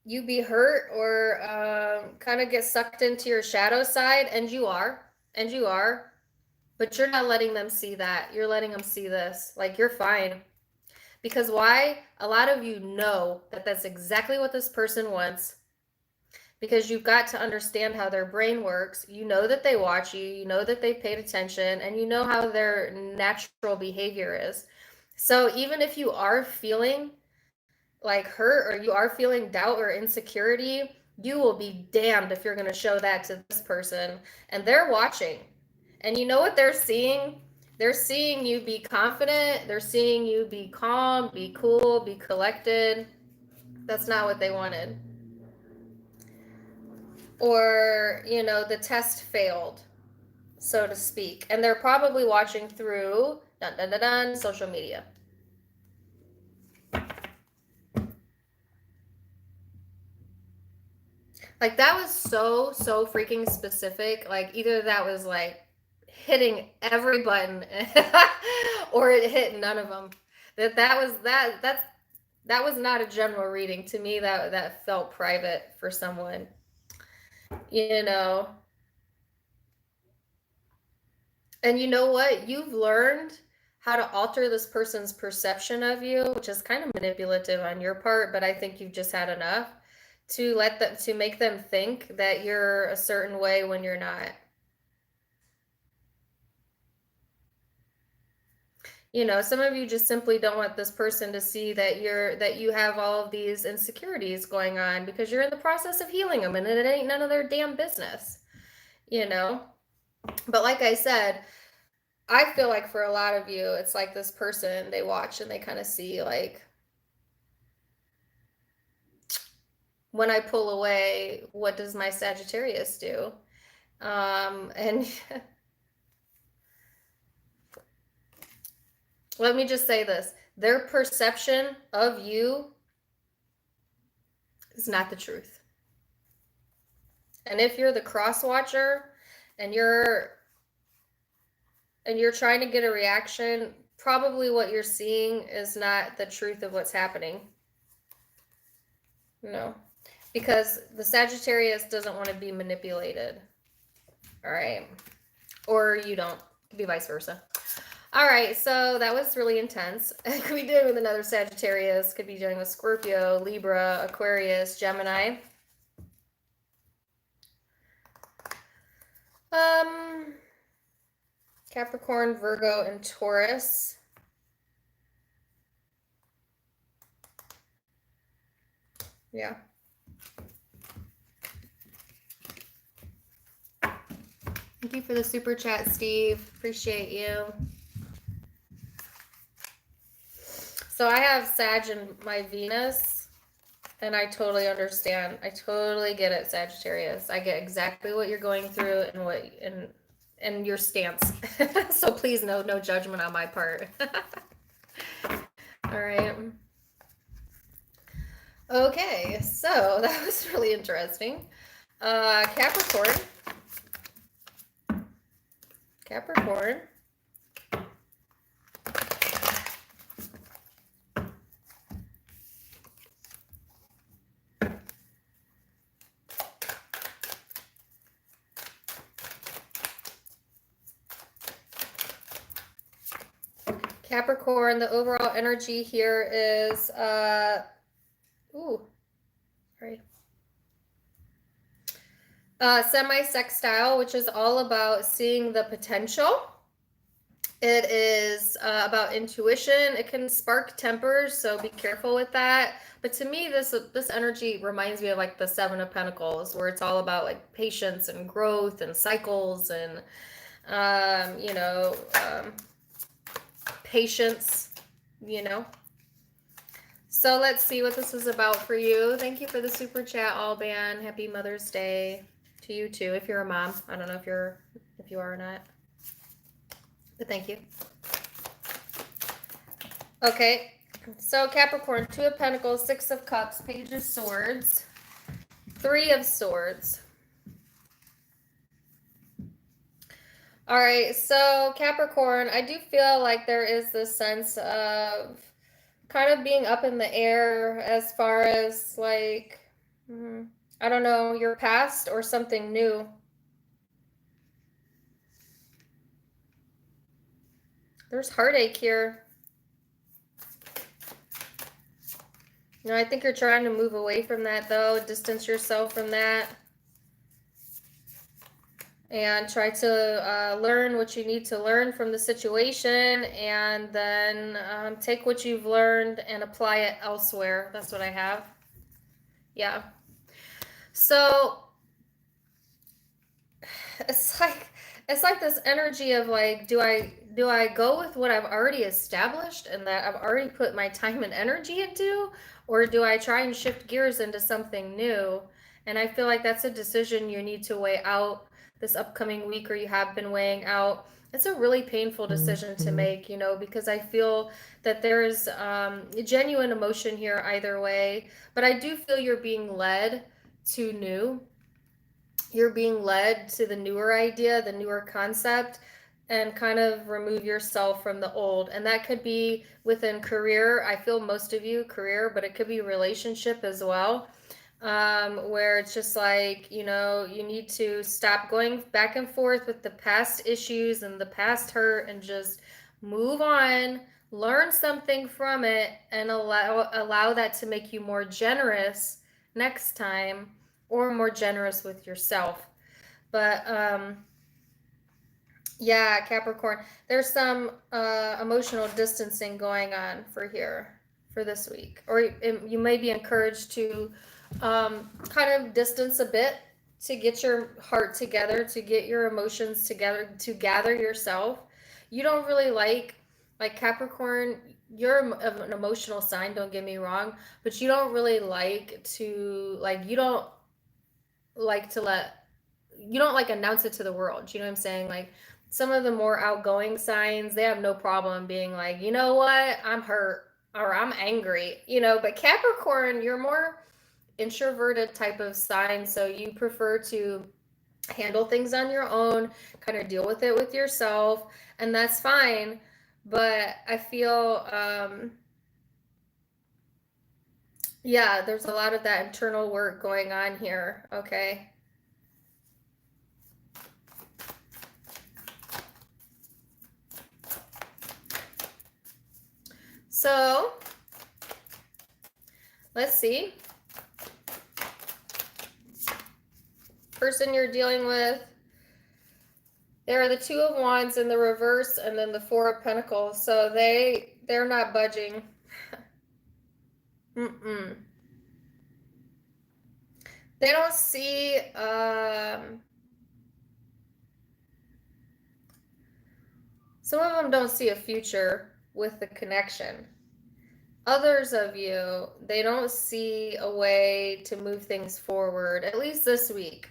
you be hurt or kind of get sucked into your shadow side, and you are. But you're not letting them see that. You're letting them see this. Like, you're fine. Because why? A lot of you know that that's exactly what this person wants. Because you've got to understand how their brain works. You know that they watch you. You know that they paid attention. And you know how their natural behavior is. So even if you are feeling like hurt or you are feeling doubt or insecurity, you will be damned if you're going to show that to this person. And they're watching. And you know what they're seeing? They're seeing you be confident. They're seeing you be calm, be cool, be collected. That's not what they wanted. Or, the test failed, so to speak. And they're probably watching through social media. Like, that was so freaking specific. Like, either that was like hitting every button or it hit none of them. that was not a general reading. To me, that felt private for someone, you know. And you know what? You've learned how to alter this person's perception of you, which is kind of manipulative on your part, but I think you've just had enough to make them think that you're a certain way when you're not. You know, some of you just simply don't want this person to see that you have all of these insecurities going on because you're in the process of healing them and it ain't none of their damn business, you know. But like I said, I feel like for a lot of you, it's like this person, they watch and they kind of see like, when I pull away, what does my Sagittarius do? And let me just say this, their perception of you is not the truth. And if you're the cross watcher and you're trying to get a reaction, probably what you're seeing is not the truth of what's happening. No. Because the Sagittarius doesn't want to be manipulated. All right. Or you don't. It could be vice versa. All right. So that was really intense. It could be dealing with another Sagittarius. Could be dealing with Scorpio, Libra, Aquarius, Gemini. Capricorn, Virgo, and Taurus. Yeah. Thank you for the super chat, Steve. Appreciate you. So I have Sag in my Venus, and I totally understand. I totally get it, Sagittarius. I get exactly what you're going through and your stance. So please, no judgment on my part. All right. Okay, so that was really interesting. Capricorn. Capricorn. Capricorn, the overall energy here is, semi-sextile, which is all about seeing the potential. It is about intuition. It can spark tempers, so be careful with that. But to me, this energy reminds me of like the Seven of Pentacles, where it's all about like patience and growth and cycles and, patience, you know. So let's see what this is about for you. Thank you for the super chat, Alban. Happy Mother's Day to you too, if you're a mom. I don't know if you are or not, but thank you. Okay, so Capricorn, Two of Pentacles, Six of Cups, Page of Swords, Three of Swords. All right, so Capricorn, I do feel like there is this sense of kind of being up in the air as far as like, I don't know, your past or something new. There's heartache here. You know, I think you're trying to move away from that though, distance yourself from that. And try to learn what you need to learn from the situation, and then take what you've learned and apply it elsewhere. That's what I have. Yeah. So it's like this energy of like, do I go with what I've already established and that I've already put my time and energy into, or do I try and shift gears into something new? And I feel like that's a decision you need to weigh out this upcoming week, or you have been weighing out. It's a really painful decision to make, you know, because I feel that there's genuine emotion here either way, but I do feel you're being led to new. You're being led to the newer idea, the newer concept, and kind of remove yourself from the old. And that could be within career. I feel most of you career, but it could be relationship as well. Where it's just like, you know, you need to stop going back and forth with the past issues and the past hurt and just move on, learn something from it, and allow that to make you more generous next time, or more generous with yourself. But yeah, Capricorn, there's some emotional distancing going on for this week. Or you may be encouraged to kind of distance a bit, to get your heart together, to get your emotions together, to gather yourself. You don't really like Capricorn, you're an emotional sign, don't get me wrong, but you don't really like to, you don't like to you don't like announce it to the world. You know what I'm saying? Like some of the more outgoing signs, they have no problem being like, you know what, I'm hurt or I'm angry, you know. But Capricorn, you're more introverted type of sign, so you prefer to handle things on your own, kind of deal with it with yourself, and that's fine. But I feel yeah, there's a lot of that internal work going on here, okay? So let's see. Person you're dealing with, there are the Two of Wands in the reverse and then the Four of Pentacles. So they're not budging. Mm-mm. They don't see some of them don't see a future with the connection. Others of you, they don't see a way to move things forward, at least this week.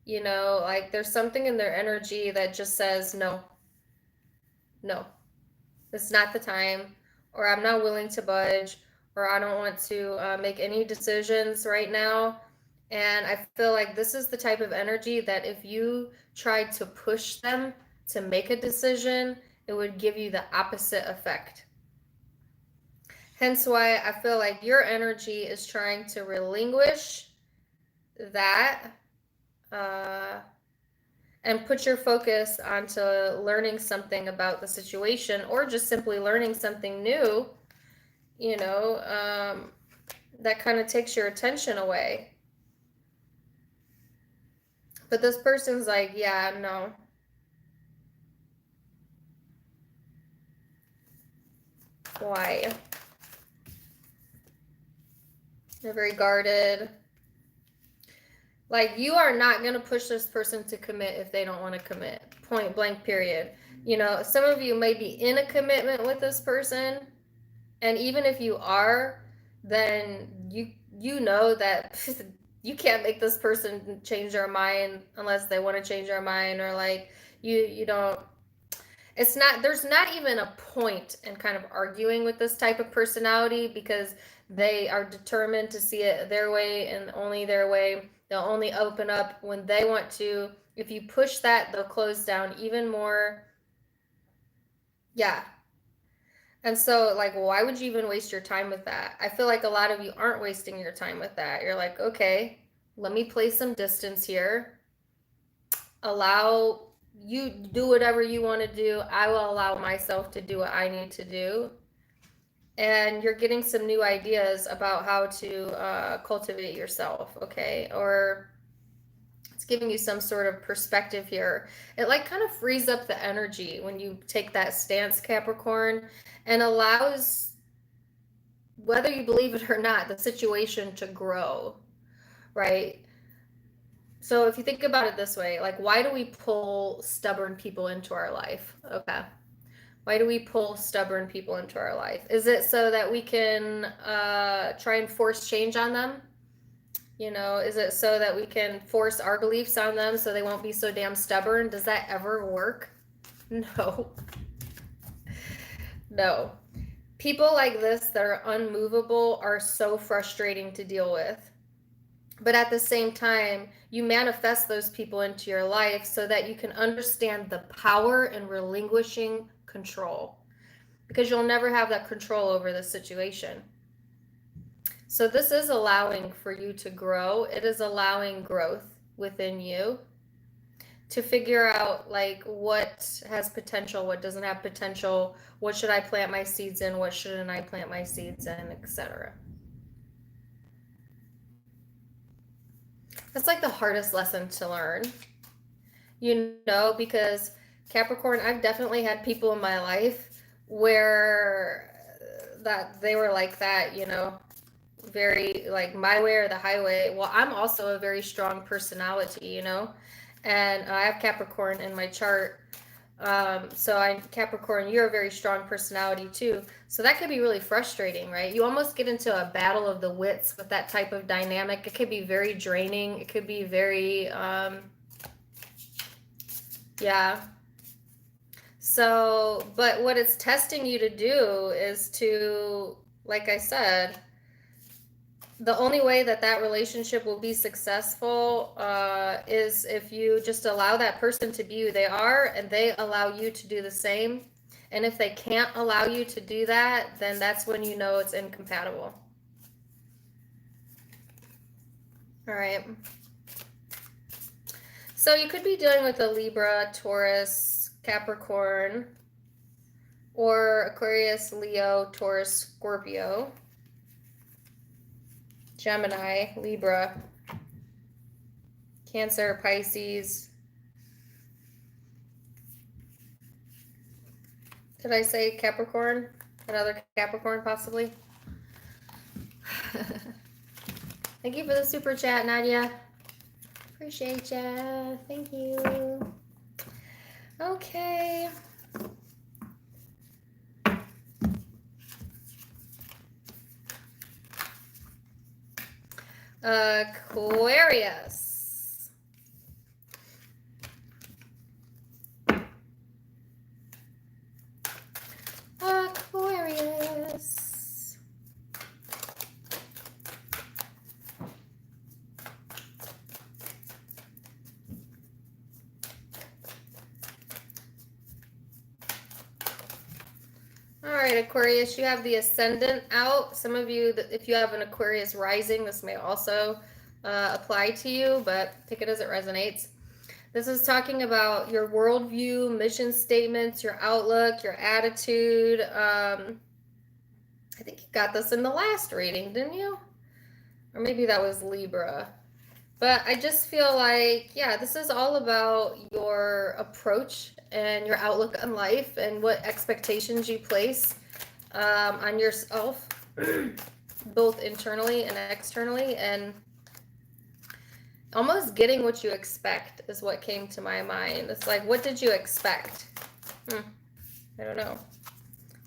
You know, like there's something in their energy that just says, no, it's not the time, or I'm not willing to budge, or I don't want to make any decisions right now. And I feel like this is the type of energy that if you tried to push them to make a decision, it would give you the opposite effect. Hence why I feel like your energy is trying to relinquish that and put your focus onto learning something about the situation, or just simply learning something new, you know, that kind of takes your attention away. But this person's like, yeah, no. Why? They're very guarded. Like, you are not going to push this person to commit if they don't want to commit. Point blank, period. You know, some of you may be in a commitment with this person, and even if you are, then you know that you can't make this person change their mind unless they want to change their mind, or like you don't. It's not, there's not even a point in kind of arguing with this type of personality, because they are determined to see it their way and only their way. They'll only open up when they want to. If you push that, they'll close down even more. Yeah. And so, like, why would you even waste your time with that? I feel like a lot of you aren't wasting your time with that. You're like, okay, let me place some distance here. Allow you do whatever you want to do. I will allow myself to do what I need to do. And you're getting some new ideas about how to cultivate yourself, okay? Or it's giving you some sort of perspective here. It like kind of frees up the energy when you take that stance, Capricorn, and allows, whether you believe it or not, the situation to grow, right? So if you think about it this way, like, why do we pull stubborn people into our life? Okay. Why do we pull stubborn people into our life? Is it so that we can try and force change on them? You know, is it so that we can force our beliefs on them so they won't be so damn stubborn? Does that ever work? No. No. People like this that are unmovable are so frustrating to deal with. But at the same time, you manifest those people into your life so that you can understand the power in relinquishing control, because you'll never have that control over the situation. So this is allowing for you to grow. It is allowing growth within you to figure out like what has potential, what doesn't have potential, what should I plant my seeds in, what shouldn't I plant my seeds in, etc. That's like the hardest lesson to learn, because Capricorn, I've definitely had people in my life where that they were like that, very like my way or the highway. Well, I'm also a very strong personality, and I have Capricorn in my chart. Capricorn, you're a very strong personality too. So that could be really frustrating, right? You almost get into a battle of the wits with that type of dynamic. It could be very draining. It could be very, yeah. So, but what it's testing you to do is to, like I said, the only way that that relationship will be successful is if you just allow that person to be who they are and they allow you to do the same. And if they can't allow you to do that, then that's when you know it's incompatible. All right. So you could be dealing with a Libra, Taurus, Capricorn, or Aquarius, Leo, Taurus, Scorpio, Gemini, Libra, Cancer, Pisces. Did I say Capricorn? Another Capricorn, possibly? Thank you for the super chat, Nadia. Appreciate ya. Thank you. Okay. Aquarius. Aquarius. All right, Aquarius, you have the ascendant out. Some of you, if you have an Aquarius rising, this may also apply to you, but take it as it resonates. This is talking about your worldview, mission statements, your outlook, your attitude. I think you got this in the last reading, didn't you? Or maybe that was Libra. But I just feel like, yeah, this is all about your approach and your outlook on life and what expectations you place on yourself, both internally and externally, and almost getting what you expect is what came to my mind. It's like, what did you expect? I don't know.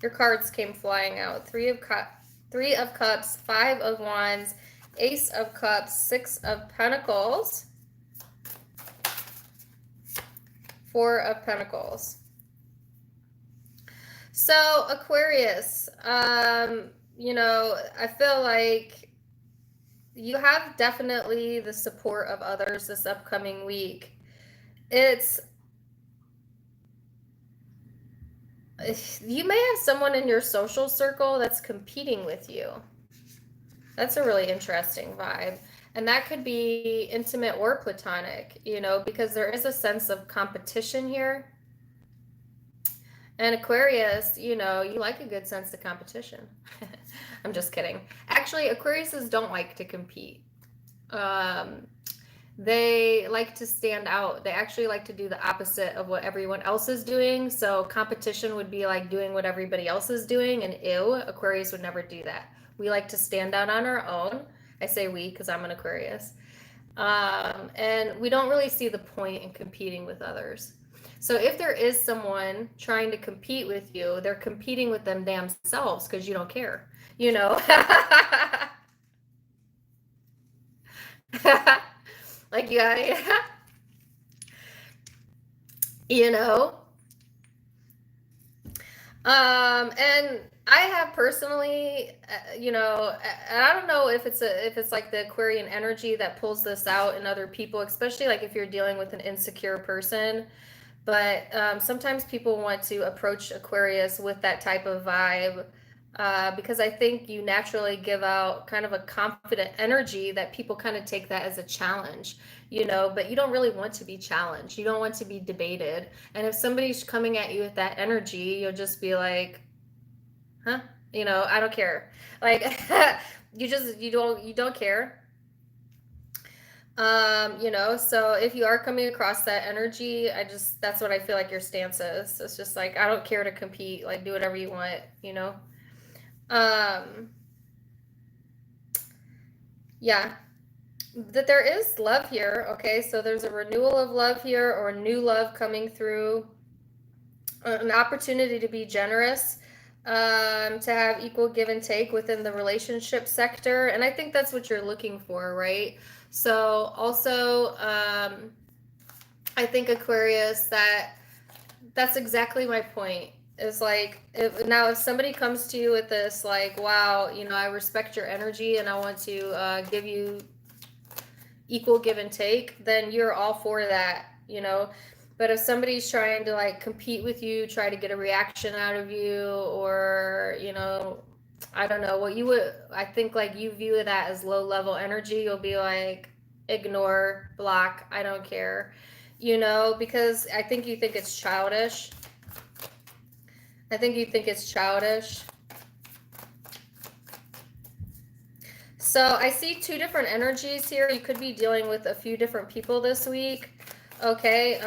Your cards came flying out. Three of Cups, Five of Wands, Ace of Cups, Six of Pentacles, Four of Pentacles. So Aquarius, I feel like you have definitely the support of others this upcoming week. You may have someone in your social circle that's competing with you. That's a really interesting vibe. And that could be intimate or platonic, because there is a sense of competition here. And Aquarius, you like a good sense of competition. I'm just kidding. Actually, Aquariuses don't like to compete. They like to stand out. They actually like to do the opposite of what everyone else is doing. So competition would be like doing what everybody else is doing. And ew, Aquarius would never do that. We like to stand out on our own. I say we because I'm an Aquarius. And we don't really see the point in competing with others. So if there is someone trying to compete with you, they're competing with them damn selves because you don't care, like, yeah, And I have personally, and I don't know if it's like the Aquarian energy that pulls this out in other people, especially like if you're dealing with an insecure person. But sometimes people want to approach Aquarius with that type of vibe because I think you naturally give out kind of a confident energy that people kind of take that as a challenge, but you don't really want to be challenged. You don't want to be debated. And if somebody's coming at you with that energy, you'll just be like, huh? I don't care. Like, you don't care. So if you are coming across that energy, that's what I feel like your stance is. It's just like, I don't care to compete, like do whatever you want. Um, yeah, that there is love here. Okay, so there's a renewal of love here or new love coming through, an opportunity to be generous, to have equal give and take within the relationship sector. And I think that's what you're looking for, right? So also, I think Aquarius, that's exactly my point. Is like if somebody comes to you with this like, wow, I respect your energy and I want to give you equal give and take, then you're all for that. But if somebody's trying to like compete with you, try to get a reaction out of you, or I don't know what you would. I think like you view that as low level energy. You'll be like, ignore, block. I don't care. Because I think you think it's childish. I think you think it's childish. So I see two different energies here. You could be dealing with a few different people this week. Okay.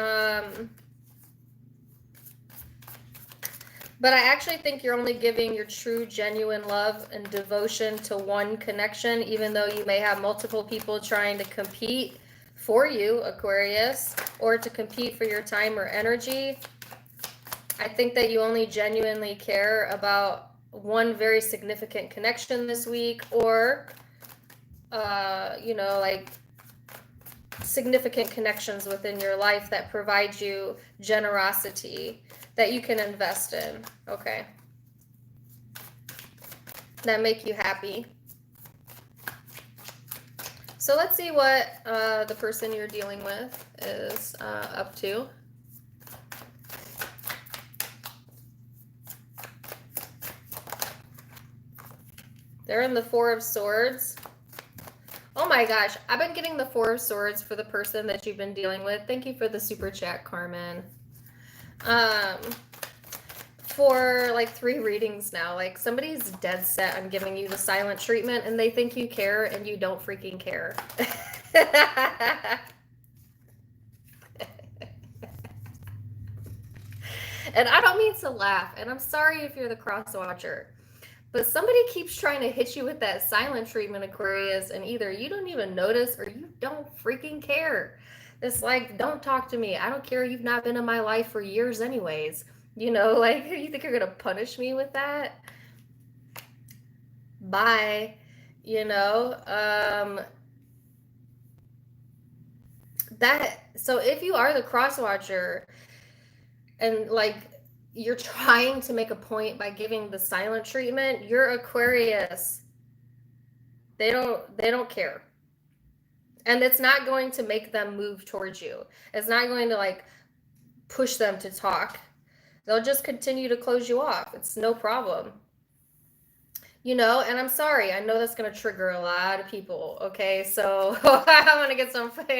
But I actually think you're only giving your true, genuine love and devotion to one connection, even though you may have multiple people trying to compete for you, Aquarius, or to compete for your time or energy. I think that you only genuinely care about one very significant connection this week, or, like significant connections within your life that provide you generosity that you can invest in. Okay. That make you happy. So let's see what the person you're dealing with is up to. They're in the Four of Swords. Oh my gosh, I've been getting the Four of Swords for the person that you've been dealing with. Thank you for the super chat, Carmen. For like 3 readings now, like somebody's dead set on giving you the silent treatment and they think you care and you don't freaking care. And I don't mean to laugh, and I'm sorry if you're the cross watcher, but somebody keeps trying to hit you with that silent treatment, Aquarius, and either you don't even notice or you don't freaking care. It's like, don't talk to me. I don't care. You've not been in my life for years anyways. Like, you think you're going to punish me with that? Bye. So if you are the cross watcher and like you're trying to make a point by giving the silent treatment, you're Aquarius. They don't care. And it's not going to make them move towards you. It's not going to like push them to talk. They'll just continue to close you off. It's no problem. And I'm sorry. I know that's going to trigger a lot of people. Okay, so I'm going to get some thumbs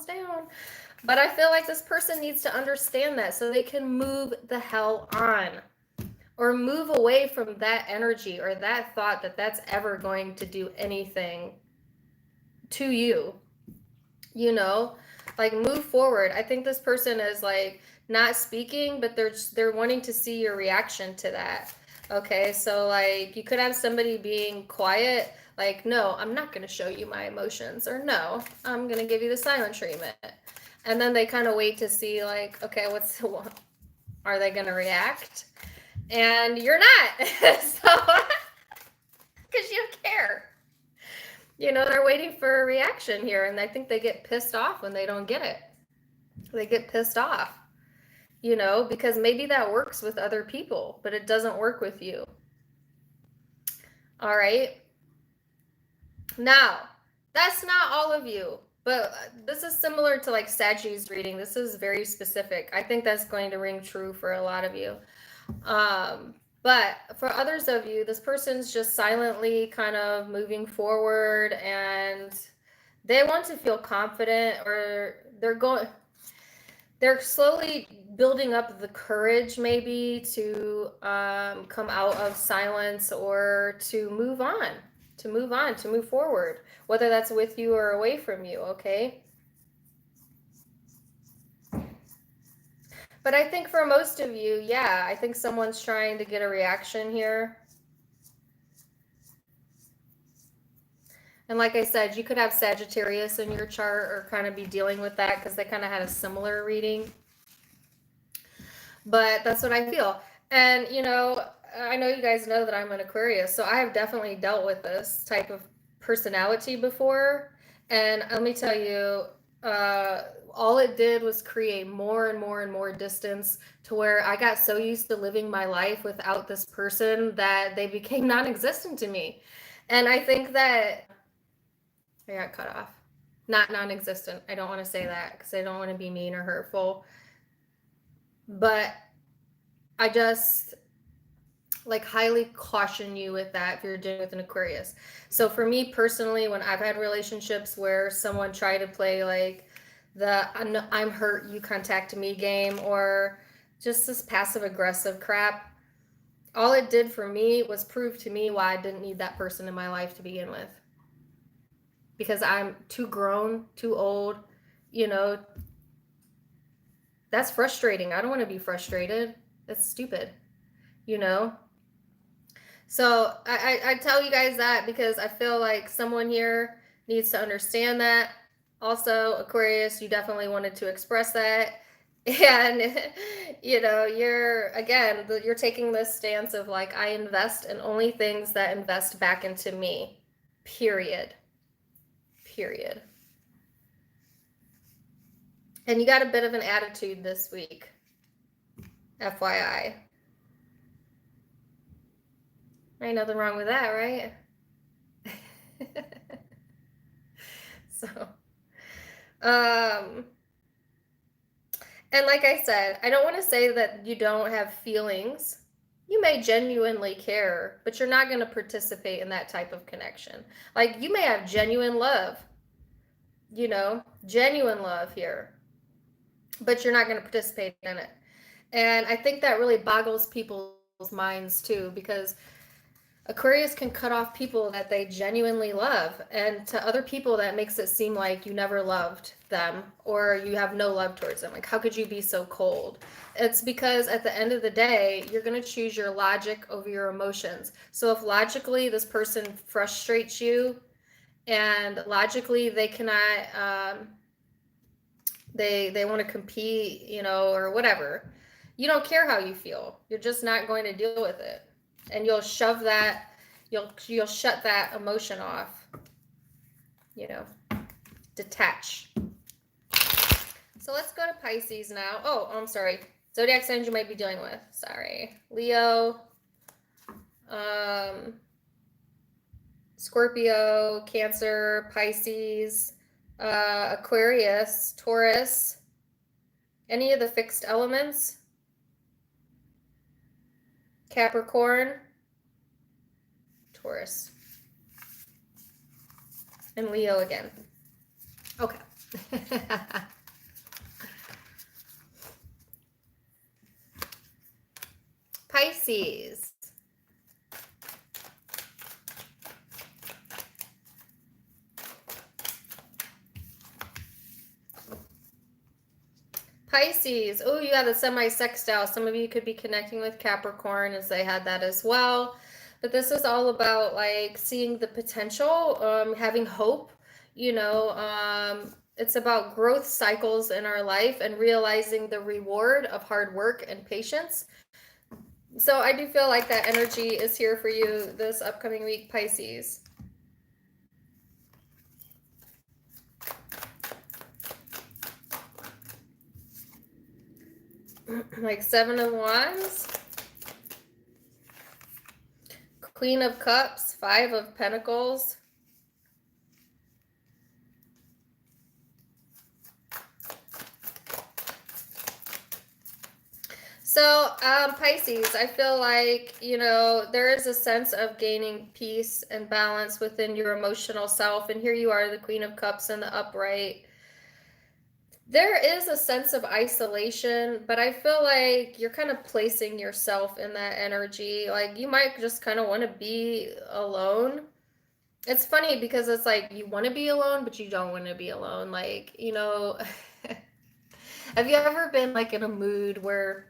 down. But I feel like this person needs to understand that so they can move the hell on. Or move away from that energy or that thought that that's ever going to do anything to you. Like move forward. I think this person is like not speaking, but they're wanting to see your reaction to that. Okay, so like you could have somebody being quiet, like, no, I'm not going to show you my emotions, or no, I'm going to give you the silent treatment. And then they kind of wait to see like, okay, are they going to react? And you're not. So, because you don't care. They're waiting for a reaction here, and I think they get pissed off when they don't get it. They get pissed off. you know, because maybe that works with other people, but it doesn't work with you. All right. Now, that's not all of you, but this is similar to like Sagittarius reading. This is very specific. I think that's going to ring true for a lot of you. But for others of you, this person's just silently kind of moving forward and they want to feel confident, or they're slowly building up the courage maybe to come out of silence, or to move on, to move forward, whether that's with you or away from you, okay? But I think for most of you, yeah, I think someone's trying to get a reaction here. And like I said, you could have Sagittarius in your chart or kind of be dealing with that because they kind of had a similar reading. But that's what I feel. And, you know, I know you guys know that I'm an Aquarius, so I have definitely dealt with this type of personality before. And let me tell you, all it did was create more and more and more distance, to where I got so used to living my life without this person that they became non-existent to me. And I think that I got cut off. Not non-existent. I don't want to say that because I don't want to be mean or hurtful. But I just like highly caution you with that if you're dealing with an Aquarius. So for me personally, when I've had relationships where someone tried to play like the I'm hurt, you contact me game, or just this passive aggressive crap, all it did for me was prove to me why I didn't need that person in my life to begin with. Because I'm too grown, too old, you know. That's frustrating. I don't want to be frustrated. That's stupid, you know. So I tell you guys that because I feel like someone here needs to understand that. Also, Aquarius, you definitely wanted to express that. And, you know, you're taking this stance of like, I invest in only things that invest back into me, period. Period. And you got a bit of an attitude this week, FYI. Ain't nothing wrong with that, right? So, and like I said, I don't want to say that you don't have feelings. You may genuinely care, but you're not going to participate in that type of connection. Like, you may have genuine love, you know, genuine love here, but you're not going to participate in it. And I think that really boggles people's minds too, because Aquarius can cut off people that they genuinely love, and to other people that makes it seem like you never loved them or you have no love towards them. Like, how could you be so cold? It's because at the end of the day, you're going to choose your logic over your emotions. So if logically this person frustrates you and logically they cannot, they want to compete, you know, or whatever, you don't care how you feel. You're just not going to deal with it. And you'll shove that, you'll shut that emotion off, you know, detach. So let's go to Pisces now. Oh, I'm sorry. Zodiac signs you might be dealing with. Sorry. Leo, Scorpio, Cancer, Pisces, Aquarius, Taurus, any of the fixed elements, Capricorn, Taurus, and Leo again. Okay. Pisces. Pisces. Oh, you have the semi-sextile. Some of you could be connecting with Capricorn, as they had that as well. But this is all about like seeing the potential, having hope. You know, it's about growth cycles in our life and realizing the reward of hard work and patience. So I do feel like that energy is here for you this upcoming week, Pisces. Like 7 of Wands, Queen of Cups, 5 of Pentacles. So, Pisces, I feel like, there is a sense of gaining peace and balance within your emotional self. And here you are, the Queen of Cups in the upright. There is a sense of isolation, but I feel like you're kind of placing yourself in that energy. Like, you might just kind of want to be alone. It's funny because it's like you want to be alone, but you don't want to be alone. Like, have you ever been like in a mood where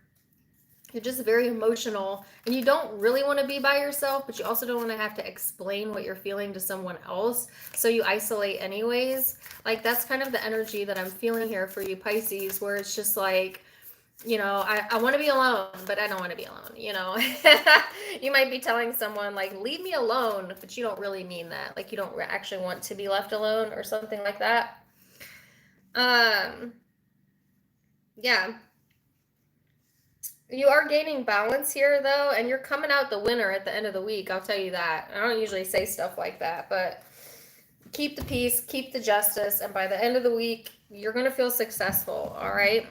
you're just very emotional and you don't really want to be by yourself, but you also don't want to have to explain what you're feeling to someone else, so you isolate anyways? Like, that's kind of the energy that I'm feeling here for you, Pisces, where it's just like, I want to be alone, but I don't want to be alone, You might be telling someone, like, leave me alone, but you don't really mean that. Like, you don't actually want to be left alone or something like that. Yeah. You are gaining balance here, though, and you're coming out the winner at the end of the week. I'll tell you that. I don't usually say stuff like that, but keep the peace, keep the justice, and by the end of the week, you're going to feel successful, all right?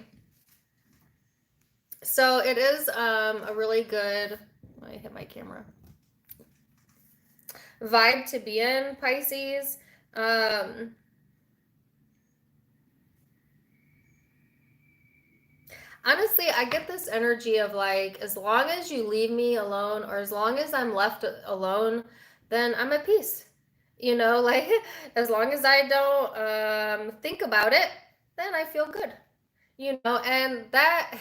So it is a really good, I hit my camera, vibe to be in, Pisces. Honestly, I get this energy of like, as long as you leave me alone, or as long as I'm left alone, then I'm at peace. Like, as long as I don't think about it, then I feel good. And that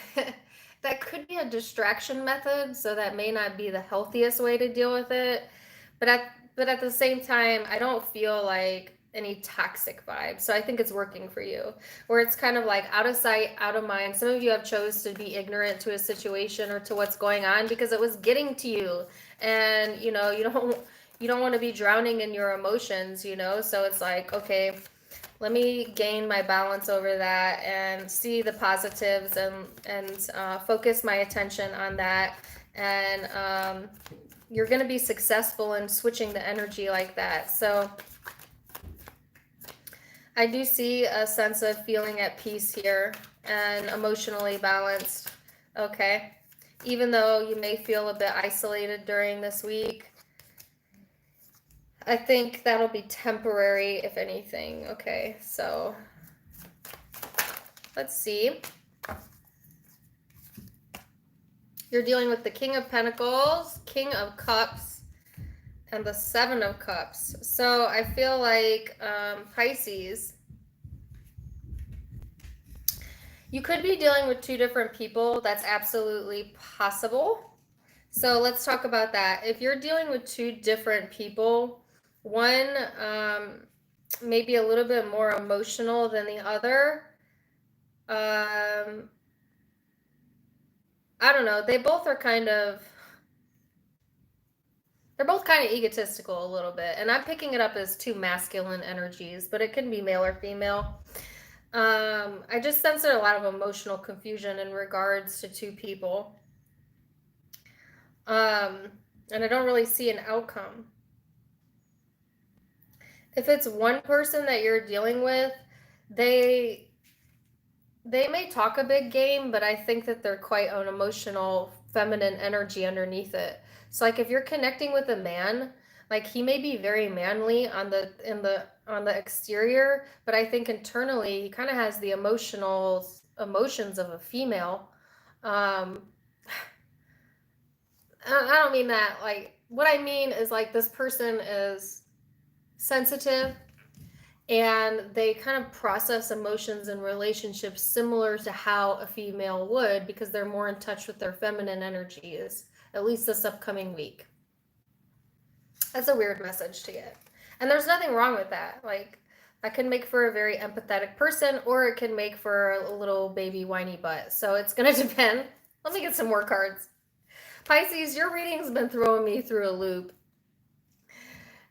that could be a distraction method, so that may not be the healthiest way to deal with it. But at the same time, I don't feel like any toxic vibe. So I think it's working for you, where it's kind of like out of sight, out of mind. Some of you have chose to be ignorant to a situation or to what's going on because it was getting to you, and you don't want to be drowning in your emotions. So it's like, okay, let me gain my balance over that and see the positives, and focus my attention on that. And you're going to be successful in switching the energy like that. So I do see a sense of feeling at peace here and emotionally balanced. Okay. Even though you may feel a bit isolated during this week, I think that'll be temporary, if anything. Okay, so let's see. You're dealing with the King of Pentacles, King of Cups, and the 7 of Cups. So I feel like, Pisces, you could be dealing with 2 different people. That's absolutely possible. So let's talk about that. If you're dealing with 2 different people, one may be a little bit more emotional than the other. I don't know. They're both kind of egotistical a little bit. And I'm picking it up as 2 masculine energies, but it can be male or female. I just sense a lot of emotional confusion in regards to 2 people. And I don't really see an outcome. If it's one person that you're dealing with, they may talk a big game, but I think that they're quite an emotional, feminine energy underneath it. So like, if you're connecting with a man, like, he may be very manly on the exterior, but I think internally he kind of has the emotions of a female. I don't mean that, like, what I mean is, like, this person is sensitive, and they kind of process emotions and relationships similar to how a female would, because they're more in touch with their feminine energies, at least this upcoming week. That's a weird message to get. And there's nothing wrong with that. Like, that can make for a very empathetic person, or it can make for a little baby whiny butt. So it's going to depend. Let me get some more cards. Pisces, your reading's been throwing me through a loop.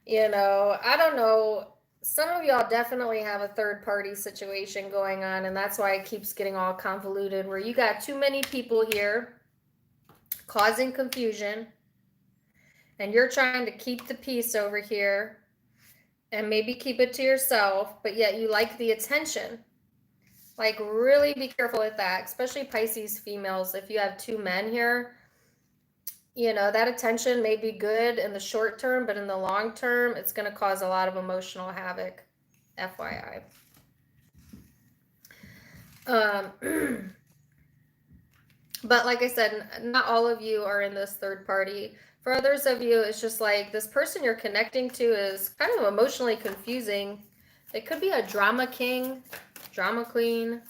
I don't know. some of y'all definitely have a third party situation going on, and that's why it keeps getting all convoluted, where you got too many people here causing confusion, and you're trying to keep the peace over here and maybe keep it to yourself, but yet you like the attention. Like, really be careful with that, especially Pisces females. If you have two men here, you know, that attention may be good in the short term, but in the long term, it's going to cause a lot of emotional havoc. FYI. But like I said, not all of you are in this third party. For others of you, it's just like this person you're connecting to is kind of emotionally confusing. It could be a drama king, drama queen,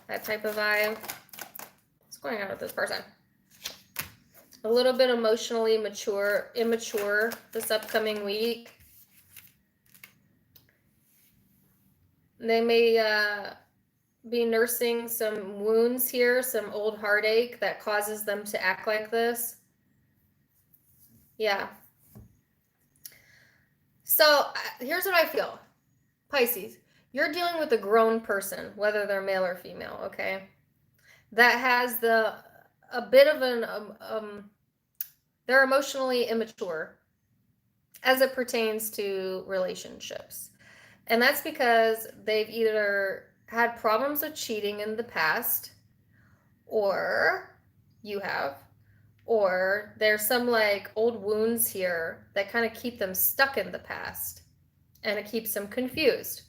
that type of vibe. What's going on with this person? A little bit emotionally immature this upcoming week. They may be nursing some wounds here, some old heartache that causes them to act like this. Yeah. So here's what I feel. Pisces, you're dealing with a grown person, whether they're male or female, okay? That has a bit of an, they're emotionally immature as it pertains to relationships. And that's because they've either had problems with cheating in the past, or you have, or there's some like old wounds here that kind of keep them stuck in the past, and it keeps them confused.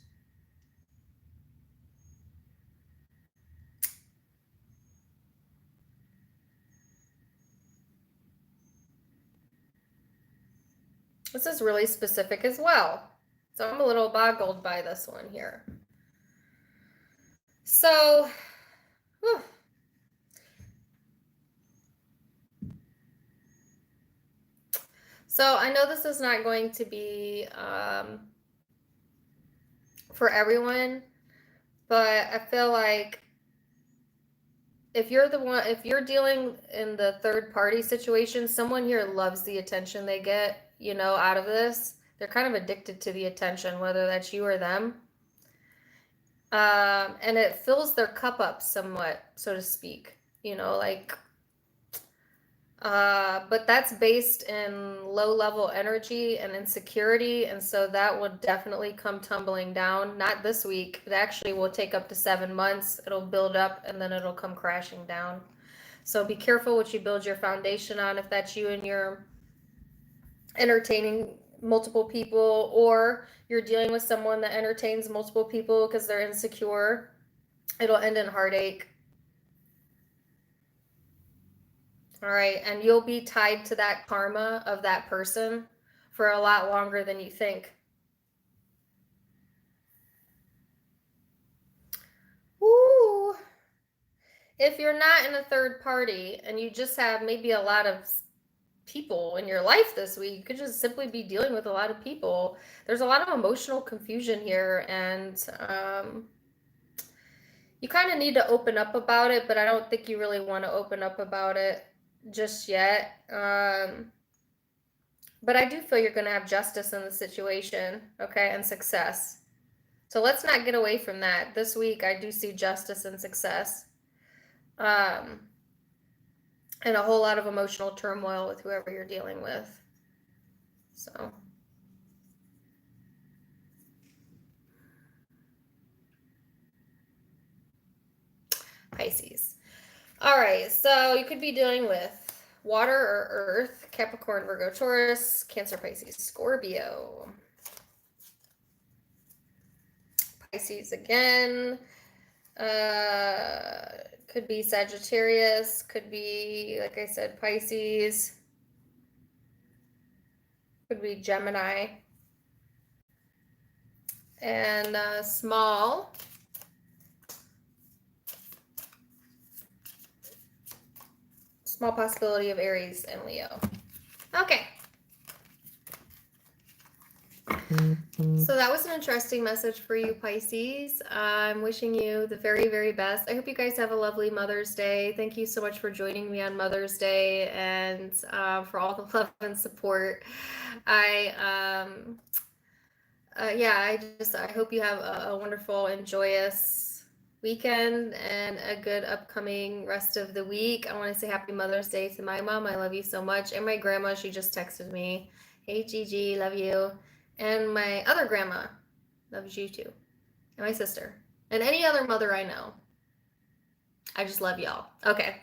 This is really specific as well. So I'm a little boggled by this one here. So, whew. So I know this is not going to be for everyone, but I feel like if you're dealing in the third party situation, someone here loves the attention they get, you know, out of this. They're kind of addicted to the attention, whether that's you or them. And it fills their cup up somewhat, so to speak, you know, like, but that's based in low level energy and insecurity. And so that would definitely come tumbling down. Not this week. It actually will take up to 7 months. It'll build up and then it'll come crashing down. So be careful what you build your foundation on. If that's you and you're entertaining multiple people, or you're dealing with someone that entertains multiple people because they're insecure, it'll end in heartache. All right, and you'll be tied to that karma of that person for a lot longer than you think. Ooh. If you're not in a third party and you just have maybe a lot of people in your life this week, you could just simply be dealing with a lot of people. There's a lot of emotional confusion here, and you kind of need to open up about it, but I don't think you really want to open up about it just yet. But I do feel you're going to have justice in the situation, okay, and success. So let's not get away from that. This week, I do see justice and success. And a whole lot of emotional turmoil with whoever you're dealing with. So. Pisces. All right, so you could be dealing with water or earth, Capricorn, Virgo, Taurus, Cancer, Pisces, Scorpio. Pisces again. Could be Sagittarius, could be, like I said, Pisces. Could be Gemini. And small possibility of Aries and Leo. Okay. So that was an interesting message for you, Pisces. I'm wishing you the very, very best. I hope you guys have a lovely Mother's Day. Thank you so much for joining me on Mother's Day, and for all the love and support. I Yeah, I hope you have a wonderful and joyous weekend and a good upcoming rest of the week. I want to say happy Mother's Day to my mom. I love you so much. And my grandma, she just texted me. Hey Gigi, love you. And my other grandma loves you too. And my sister. And any other mother I know. I just love y'all. Okay.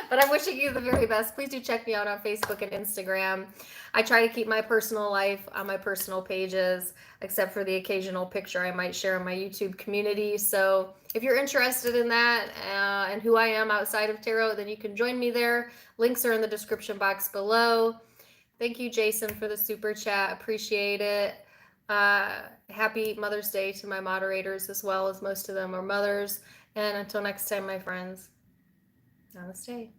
But I'm wishing you the very best. Please do check me out on Facebook and Instagram. I try to keep my personal life on my personal pages, except for the occasional picture I might share on my YouTube community. So if you're interested in that and who I am outside of tarot, then you can join me there. Links are in the description box below. Thank you, Jason, for the super chat. Appreciate it. Happy Mother's Day to my moderators as well, as most of them are mothers. And until next time, my friends, namaste.